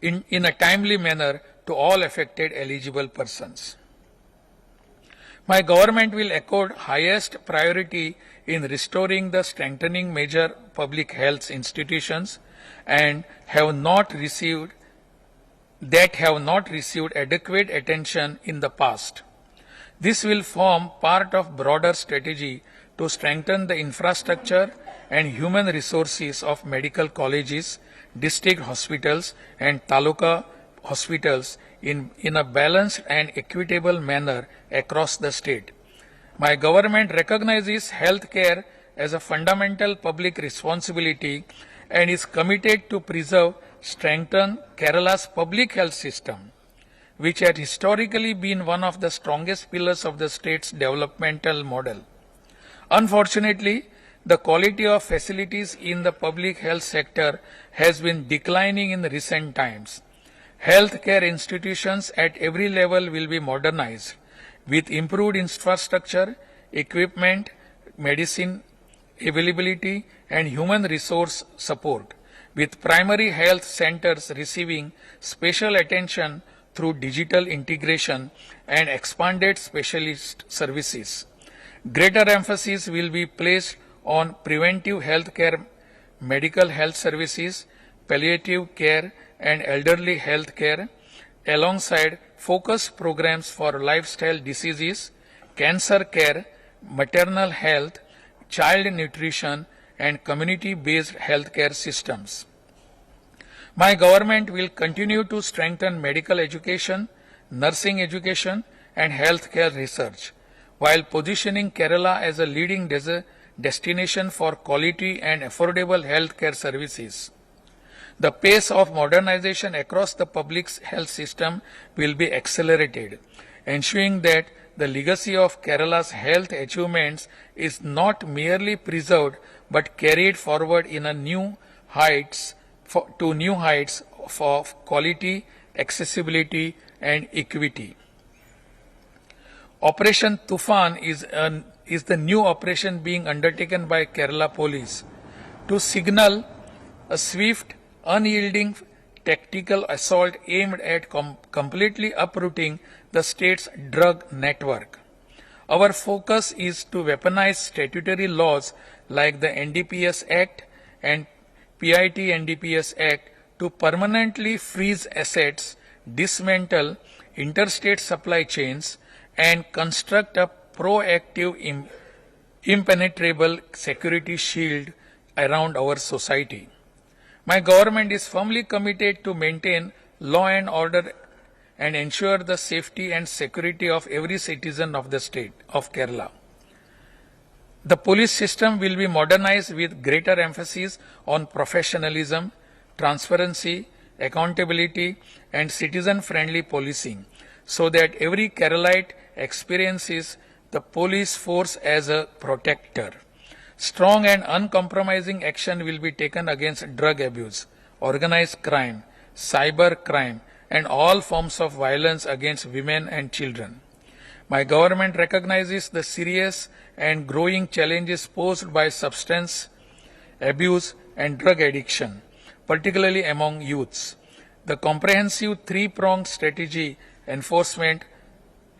[SPEAKER 3] in a timely manner to all affected eligible persons. My government will accord highest priority in restoring the strengthening major public health institutions and have not received adequate attention in the past. This will form part of broader strategy to strengthen the infrastructure and human resources of medical colleges, district hospitals, and taluka hospitals in a balanced and equitable manner across the state. My government recognizes healthcare as a fundamental public responsibility and is committed to strengthen Kerala's public health system, which had historically been one of the strongest pillars of the state's developmental model. Unfortunately, the quality of facilities in the public health sector has been declining in recent times. Healthcare institutions at every level will be modernized with improved infrastructure, equipment, medicine availability, and human resource support, with primary health centers receiving special attention through digital integration and expanded specialist services. Greater emphasis will be placed on preventive health care, medical health services, palliative care, and elderly health care, alongside focused programs for lifestyle diseases, cancer care, maternal health, child nutrition, and community-based healthcare systems. My government will continue to strengthen medical education, nursing education, and healthcare research, while positioning Kerala as a leading destination for quality and affordable healthcare services. The pace of modernization across the public health system will be accelerated, ensuring that the legacy of Kerala's health achievements is not merely preserved but carried forward in new heights of quality, accessibility, and equity. Operation Tufan is the new operation being undertaken by Kerala Police to signal a swift, unyielding tactical assault aimed at completely uprooting the state's drug network. Our focus is to weaponize statutory laws like the NDPS Act and PIT NDPS Act to permanently freeze assets, dismantle interstate supply chains, and construct a proactive, impenetrable security shield around our society. My government is firmly committed to maintain law and order and ensure the safety and security of every citizen of the state of Kerala. The police system will be modernized with greater emphasis on professionalism, transparency, accountability, and citizen-friendly policing, so that every Keralite experiences the police force as a protector. Strong and uncompromising action will be taken against drug abuse, organized crime, cyber crime, and all forms of violence against women and children. My government recognizes the serious and growing challenges posed by substance abuse and drug addiction, particularly among youths. The comprehensive three-pronged strategy, enforcement,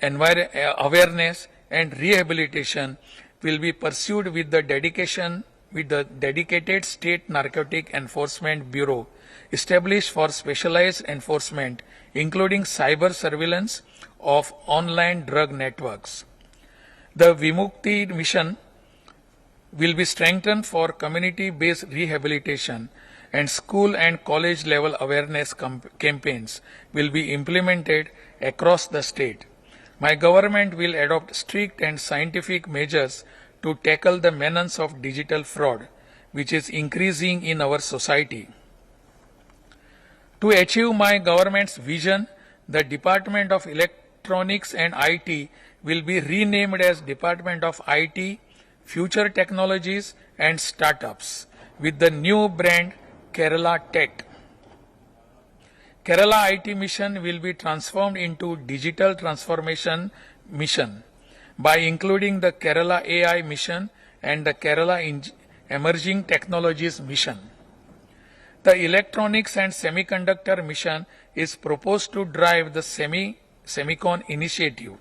[SPEAKER 3] awareness, and rehabilitation will be pursued with the dedicated State Narcotic Enforcement Bureau established for specialized enforcement, including cyber surveillance of online drug networks. The Vimukti mission will be strengthened for community-based rehabilitation, and school and college level awareness campaigns will be implemented across the state. My government will adopt strict and scientific measures to tackle the menace of digital fraud, which is increasing in our society. To achieve my government's vision, the Department of Electronics and IT will be renamed as Department of IT, Future Technologies and Startups with the new brand Kerala Tech. Kerala IT mission will be transformed into Digital Transformation Mission by including the Kerala AI mission and the Kerala Emerging Technologies mission. The Electronics and Semiconductor mission is proposed to drive the Semicon initiative.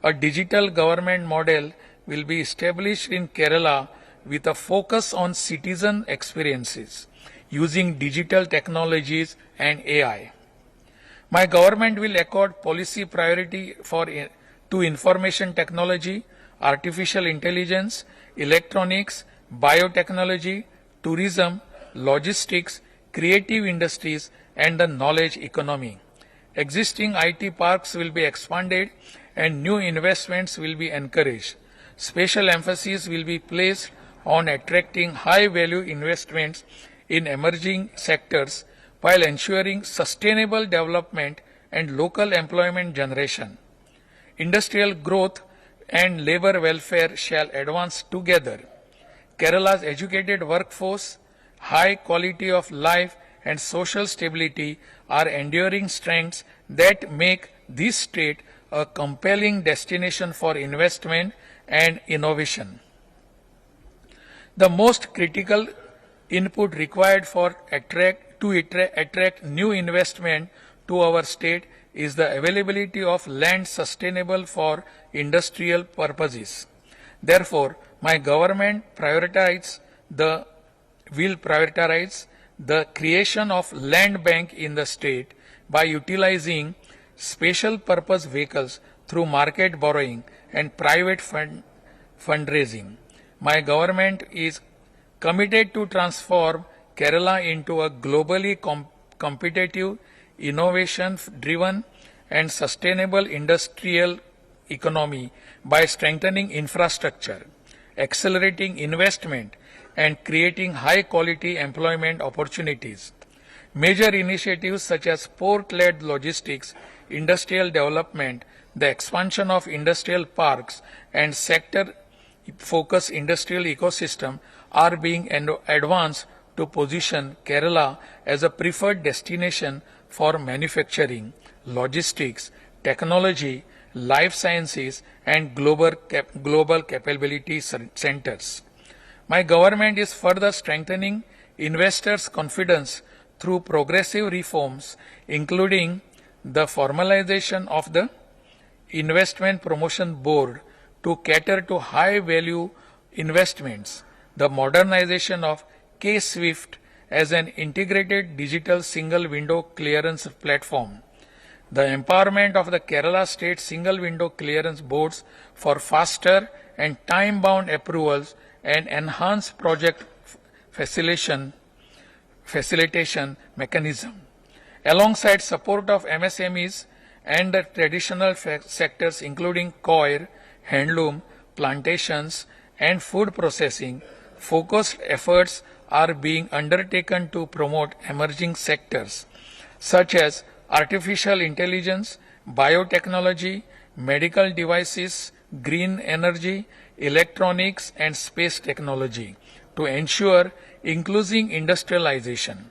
[SPEAKER 3] A digital government model will be established in Kerala with a focus on citizen experiences using digital technologies and AI. My government will accord policy priority to information technology, artificial intelligence, electronics, biotechnology, tourism, logistics, creative industries, and the knowledge economy. Existing IT parks will be expanded and new investments will be encouraged. Special emphasis will be placed on attracting high-value investments in emerging sectors while ensuring sustainable development and local employment generation. Industrial growth and labor welfare shall advance together. Kerala's educated workforce, high quality of life, and social stability are enduring strengths that make this state a compelling destination for investment and innovation. The most critical input required to attract new investment to our state is the availability of land sustainable for industrial purposes. Therefore, my government will prioritize the creation of land bank in the state by utilizing special purpose vehicles through market borrowing and private fundraising. My government is committed to transform Kerala into a globally competitive, innovation-driven and sustainable industrial economy by strengthening infrastructure, accelerating investment, and creating high-quality employment opportunities. Major initiatives such as port-led logistics, industrial development, the expansion of industrial parks, and sector-focused industrial ecosystem are being advanced to position Kerala as a preferred destination for manufacturing, logistics, technology, life sciences, and global capability centers. My government is further strengthening investors' confidence through progressive reforms, including the formalization of the Investment Promotion Board to cater to high-value investments, the modernization of K-SWIFT as an integrated digital single-window clearance platform, the empowerment of the Kerala State Single-Window Clearance Boards for faster and time-bound approvals and enhanced project facilitation mechanism, alongside support of MSMEs and the traditional sectors including coir, handloom, plantations, and food processing. Focused efforts are being undertaken to promote emerging sectors such as artificial intelligence, biotechnology, medical devices, green energy, electronics, and space technology to ensure inclusive industrialization.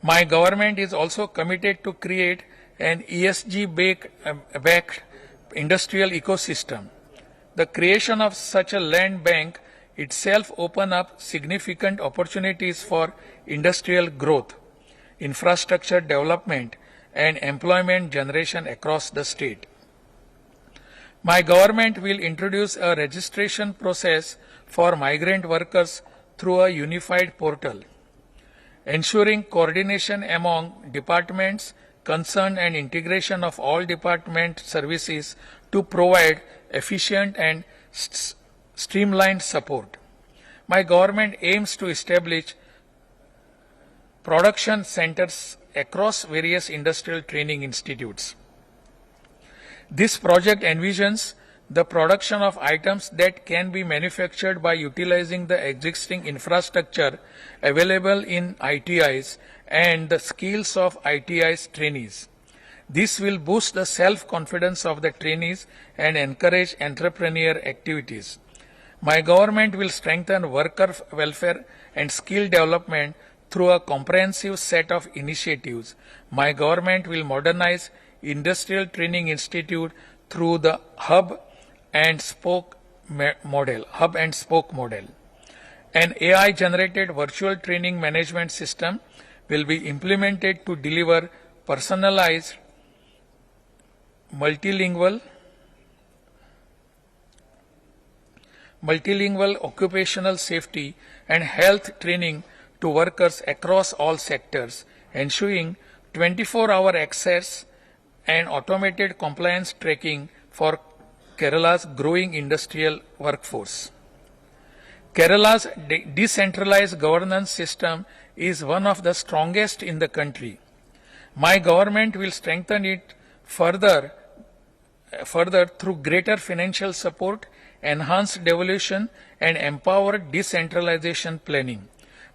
[SPEAKER 3] My government is also committed to create an ESG-backed industrial ecosystem. The creation of such a land bank itself opens up significant opportunities for industrial growth, infrastructure development, and employment generation across the state. My government will introduce a registration process for migrant workers through a unified portal, ensuring coordination among departments concerned and integration of all department services to provide efficient and streamlined support. My government aims to establish production centers across various industrial training institutes. This project envisions the production of items that can be manufactured by utilizing the existing infrastructure available in ITIs and the skills of ITIs trainees. This will boost the self-confidence of the trainees and encourage entrepreneurial activities. My government will strengthen worker welfare and skill development through a comprehensive set of initiatives. My government will modernize Industrial Training Institute through the hub and spoke model. An AI-generated virtual training management system will be implemented to deliver personalized, multilingual occupational safety and health training to workers across all sectors, ensuring 24-hour access and automated compliance tracking for Kerala's growing industrial workforce. Kerala's decentralized governance system is one of the strongest in the country. My government will strengthen it further through greater financial support, enhanced devolution, and empowered decentralization planning.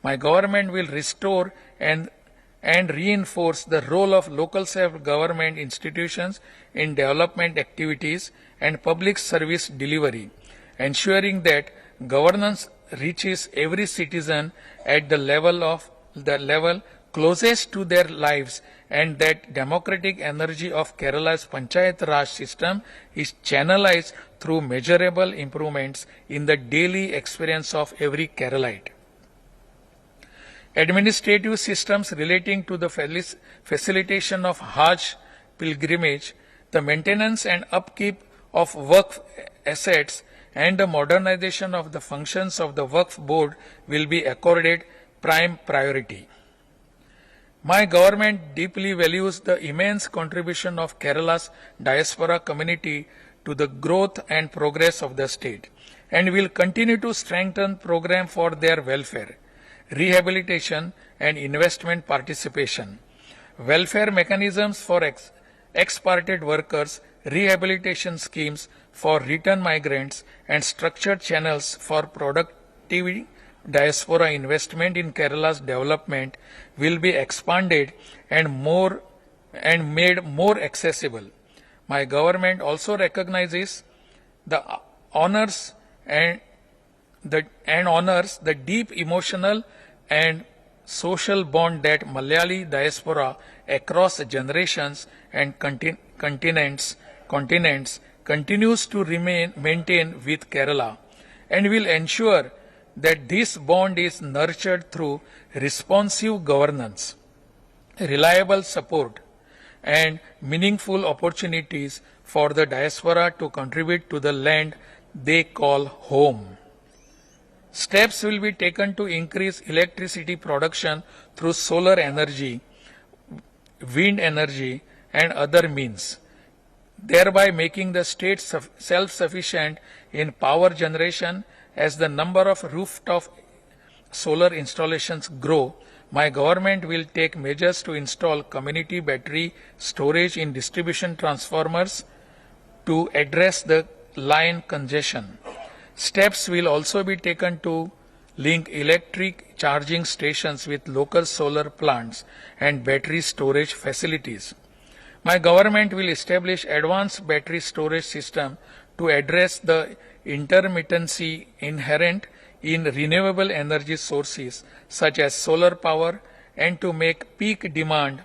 [SPEAKER 3] My government will restore and reinforce the role of local self-government institutions in development activities and public service delivery, ensuring that governance reaches every citizen at the level closest to their lives, and that democratic energy of Kerala's Panchayat Raj system is channelized through measurable improvements in the daily experience of every Keralite. Administrative systems relating to the facilitation of Hajj pilgrimage, the maintenance and upkeep of Waqf assets, and the modernization of the functions of the Waqf board will be accorded prime priority. My government deeply values the immense contribution of Kerala's diaspora community to the growth and progress of the state, and will continue to strengthen programs for their welfare, rehabilitation, and investment participation. Welfare mechanisms for expatriate workers, rehabilitation schemes for return migrants, and structured channels for productive diaspora investment in Kerala's development will be expanded and made more accessible. My government also recognizes honors the deep emotional and social bond that Malayali diaspora across generations and continents continues to maintain with Kerala, and will ensure that this bond is nurtured through responsive governance, reliable support, and meaningful opportunities for the diaspora to contribute to the land they call home. Steps will be taken to increase electricity production through solar energy, wind energy, and other means, thereby making the state self-sufficient in power generation. As the number of rooftop solar installations grow, my government will take measures to install community battery storage in distribution transformers to address the line congestion. Steps will also be taken to link electric charging stations with local solar plants and battery storage facilities. My government will establish advanced battery storage system to address the intermittency inherent in renewable energy sources such as solar power and to meet peak demand.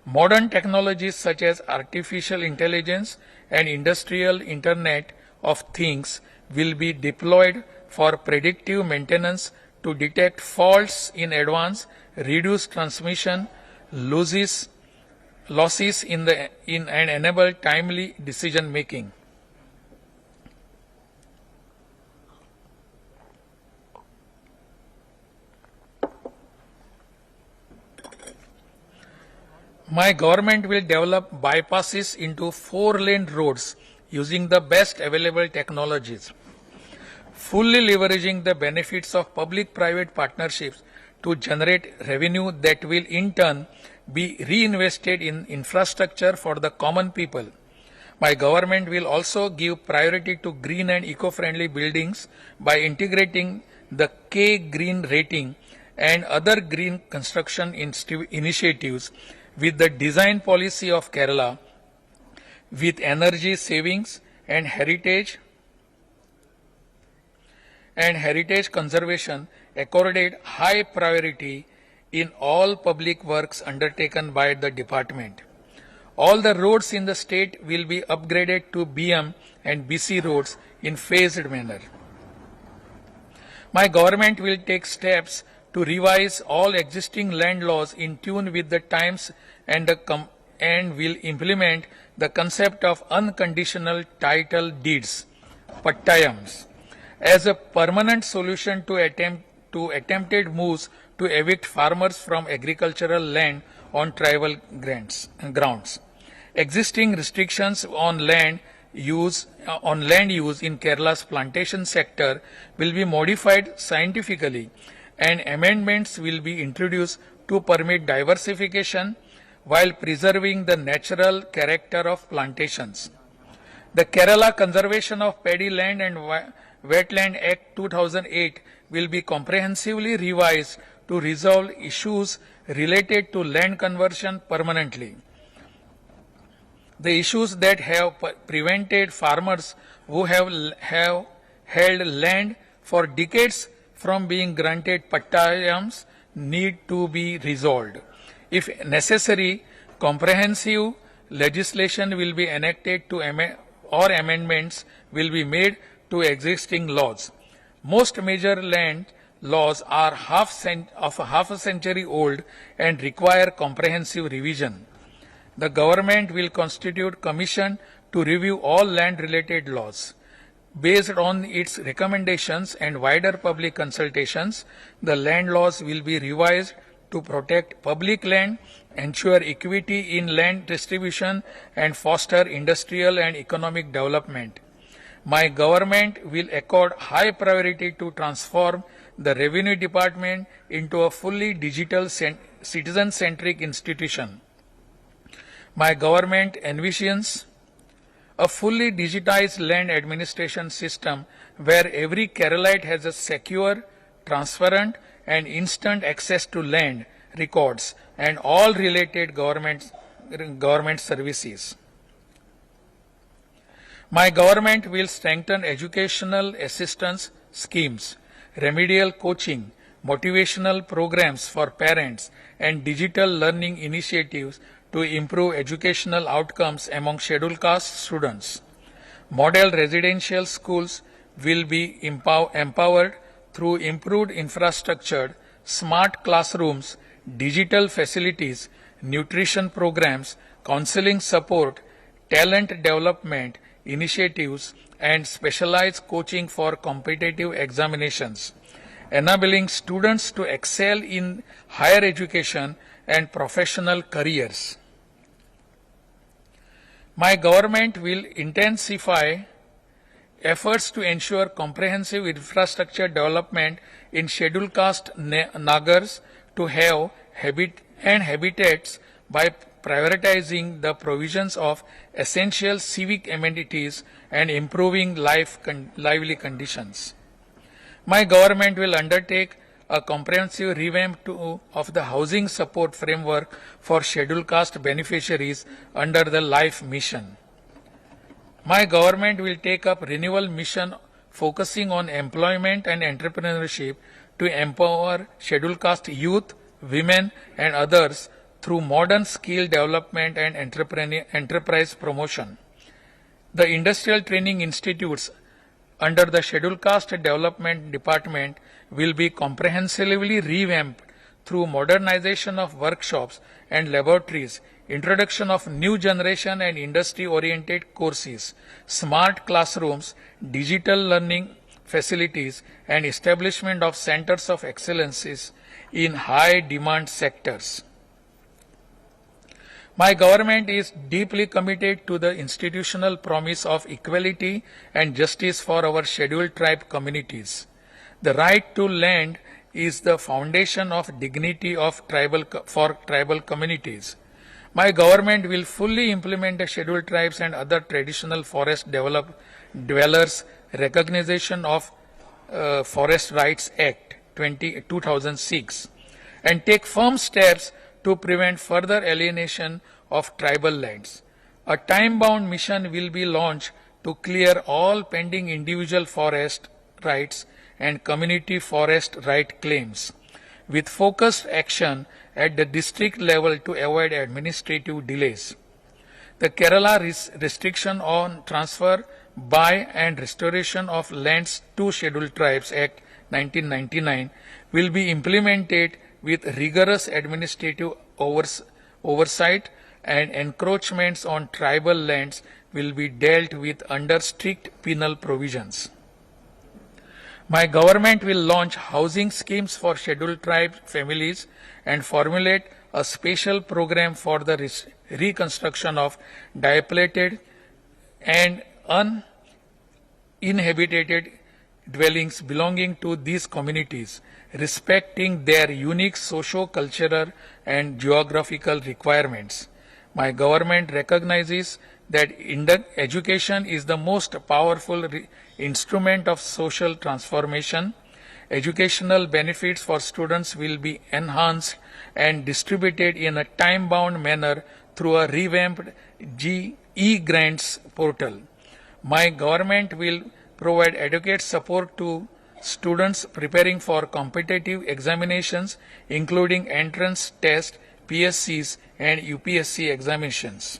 [SPEAKER 3] Modern technologies such as artificial intelligence and industrial Internet of Things will be deployed for predictive maintenance to detect faults in advance, reduce transmission losses and enable timely decision making. My government will develop bypasses into 4-lane roads using the best available technologies, fully leveraging the benefits of public-private partnerships to generate revenue that will in turn be reinvested in infrastructure for the common people. My government will also give priority to green and eco-friendly buildings by integrating the K Green rating and other green construction initiatives with the design policy of Kerala, with energy savings and heritage conservation accorded high priority in all public works undertaken by the department. All the roads in the state will be upgraded to BM and BC roads in phased manner. My government will take steps to revise all existing land laws in tune with the times and will implement the concept of unconditional title deeds, pattayams, as a permanent solution to attempted moves to evict farmers from agricultural land on tribal grounds. Existing restrictions on land use in Kerala's plantation sector will be modified scientifically, and amendments will be introduced to permit diversification while preserving the natural character of plantations. The Kerala Conservation of Paddy Land and Wetland Act 2008 will be comprehensively revised to resolve issues related to land conversion permanently. The issues that have prevented farmers who have held land for decades from being granted pattayams need to be resolved. If necessary, comprehensive legislation will be enacted or amendments will be made to existing laws. Most major land laws are half a century old and require comprehensive revision. The government will constitute commission to review all land-related laws. Based on its recommendations and wider public consultations, the land laws will be revised to protect public land, ensure equity in land distribution, and foster industrial and economic development. My government will accord high priority to transform the Revenue Department into a fully digital citizen-centric institution. My government envisions a fully digitized land administration system where every Keralite has a secure, transparent, and instant access to land records and all related government services. My government will strengthen educational assistance schemes, remedial coaching, motivational programs for parents, and digital learning initiatives to improve educational outcomes among scheduled caste students. Model residential schools will be empowered through improved infrastructure, smart classrooms, digital facilities, nutrition programs, counseling support, talent development initiatives, and specialized coaching for competitive examinations, enabling students to excel in higher education and professional careers. My government will intensify efforts to ensure comprehensive infrastructure development in scheduled caste nagars to have habitats by prioritizing the provisions of essential civic amenities and improving lively conditions. My government will undertake a comprehensive revamp of the housing support framework for scheduled caste beneficiaries under the LIFE mission. My government will take up renewal mission focusing on employment and entrepreneurship to empower scheduled caste youth, women and others through modern skill development and enterprise promotion. The industrial training institutes under the Scheduled Caste Development Department will be comprehensively revamped through modernization of workshops and laboratories, introduction of new generation and industry-oriented courses, smart classrooms, digital learning facilities, and establishment of centers of excellences in high-demand sectors. My government is deeply committed to the institutional promise of equality and justice for our scheduled tribe communities. The right to land is the foundation of dignity of tribal communities. My government will fully implement the Scheduled Tribes and other traditional forest dwellers recognition of Forest Rights Act 2006 and take firm steps to prevent further alienation of tribal lands. A time-bound mission will be launched to clear all pending individual forest rights and community forest right claims, with focused action at the district level to avoid administrative delays. The Kerala Restriction on Transfer, Buy and Restoration of Lands to Scheduled Tribes Act 1999 will be implemented with rigorous administrative oversight, and encroachments on tribal lands will be dealt with under strict penal provisions. My government will launch housing schemes for scheduled tribe families and formulate a special program for the reconstruction of dilapidated and uninhabited dwellings belonging to these communities, respecting their unique socio-cultural and geographical requirements. My government recognizes that education is the most powerful instrument of social transformation. Educational benefits for students will be enhanced and distributed in a time-bound manner through a revamped e-grants portal. My government will provide adequate support to students preparing for competitive examinations, including entrance tests, PSCs, and UPSC examinations.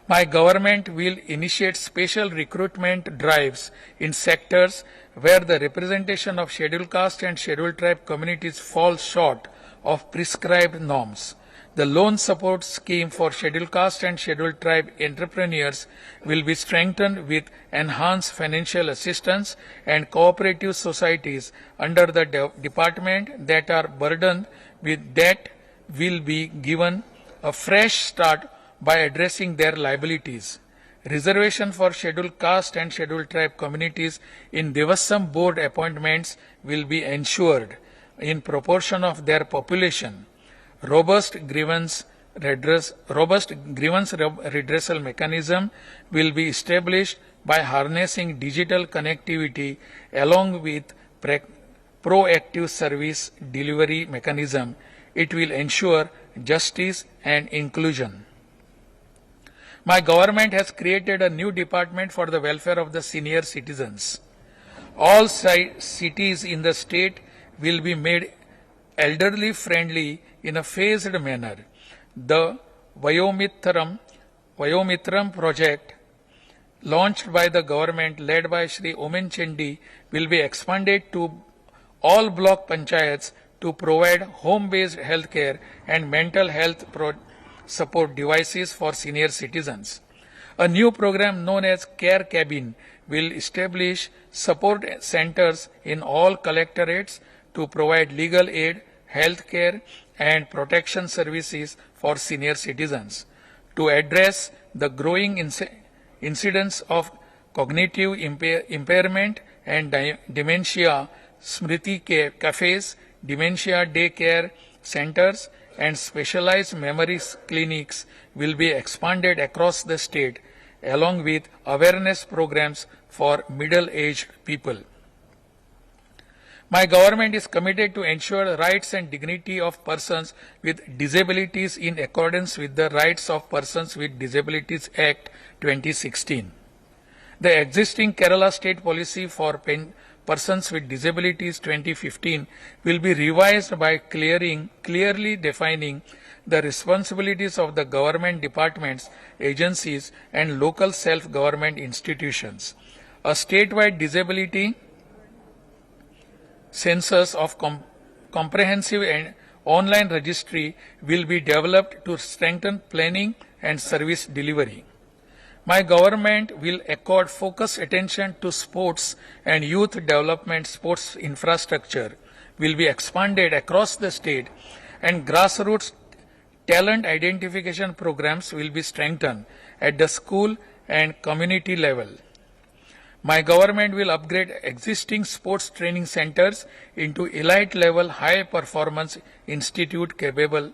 [SPEAKER 3] My government will initiate special recruitment drives in sectors where the representation of scheduled caste and scheduled tribe communities falls short of prescribed norms. The loan support scheme for scheduled caste and scheduled tribe entrepreneurs will be strengthened with enhanced financial assistance, and cooperative societies under the department that are burdened with debt will be given a fresh start by addressing their liabilities. Reservation for scheduled caste and scheduled tribe communities in Devasam board appointments will be ensured in proportion of their population. Robust grievance redressal mechanism will be established by harnessing digital connectivity along with proactive service delivery mechanism. It will ensure justice and inclusion. My government has created a new department for the welfare of the senior citizens. All cities in the state will be made elderly friendly in a phased manner. The Vayomitram project launched by the government led by Shri Omen Chendi will be expanded to all block panchayats to provide home-based healthcare and mental health support devices for senior citizens. A new program known as Care Cabin will establish support centers in all collectorates to provide legal aid, health care, and protection services for senior citizens. To address the growing incidence of cognitive impairment and dementia, Smriti cafes, dementia day care centers, and specialized memory clinics will be expanded across the state, along with awareness programs for middle-aged people. My government is committed to ensure the rights and dignity of persons with disabilities in accordance with the Rights of Persons with Disabilities Act 2016. The existing Kerala state policy for persons with disabilities 2015 will be revised by clearly defining the responsibilities of the government departments, agencies and local self-government institutions. A statewide disability census of comprehensive and online registry will be developed to strengthen planning and service delivery. My government will accord focused attention to sports and youth development. Sports infrastructure will be expanded across the state and grassroots talent identification programs will be strengthened at the school and community level. My government will upgrade existing sports training centers into elite level high performance institutes capable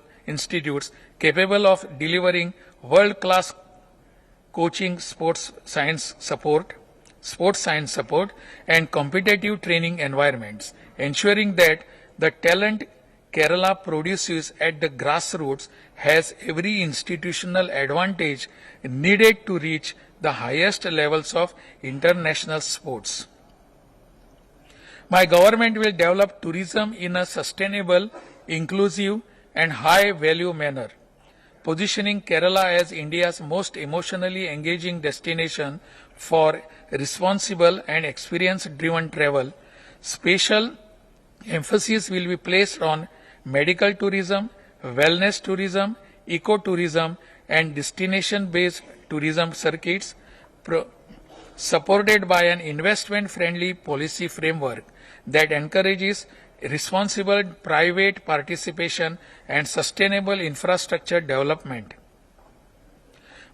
[SPEAKER 3] of delivering world class coaching, sports science support, and competitive training environments, ensuring that the talent Kerala produces at the grassroots has every institutional advantage needed to reach the highest levels of international sports. My government will develop tourism in a sustainable, inclusive, and high-value manner, positioning Kerala as India's most emotionally engaging destination for responsible and experience-driven travel. Special emphasis will be placed on medical tourism, wellness tourism, ecotourism, and destination-based tourism circuits, supported by an investment-friendly policy framework that encourages responsible private participation and sustainable infrastructure development.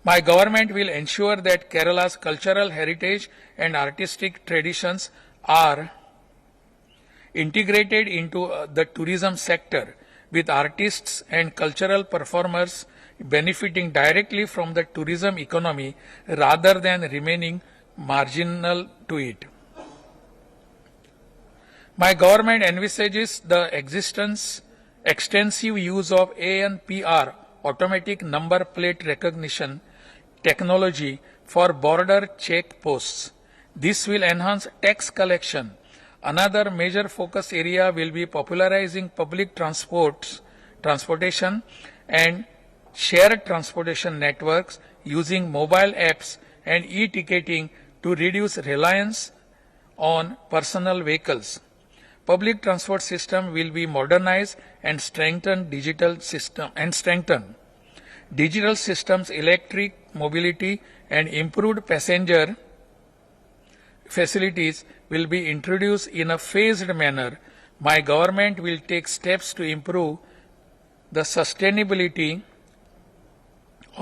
[SPEAKER 3] My government will ensure that Kerala's cultural heritage and artistic traditions are integrated into the tourism sector, with artists and cultural performers benefiting directly from the tourism economy rather than remaining marginal to it. My government envisages the extensive use of ANPR, automatic number plate recognition technology, for border checkposts. This will enhance tax collection. Another major focus area will be popularizing public transportation and shared transportation networks using mobile apps and e-ticketing to reduce reliance on personal vehicles. Public transport system will be modernized and strengthen digital systems, electric mobility and improved passenger facilities will be introduced in a phased manner. My government will take steps to improve the sustainability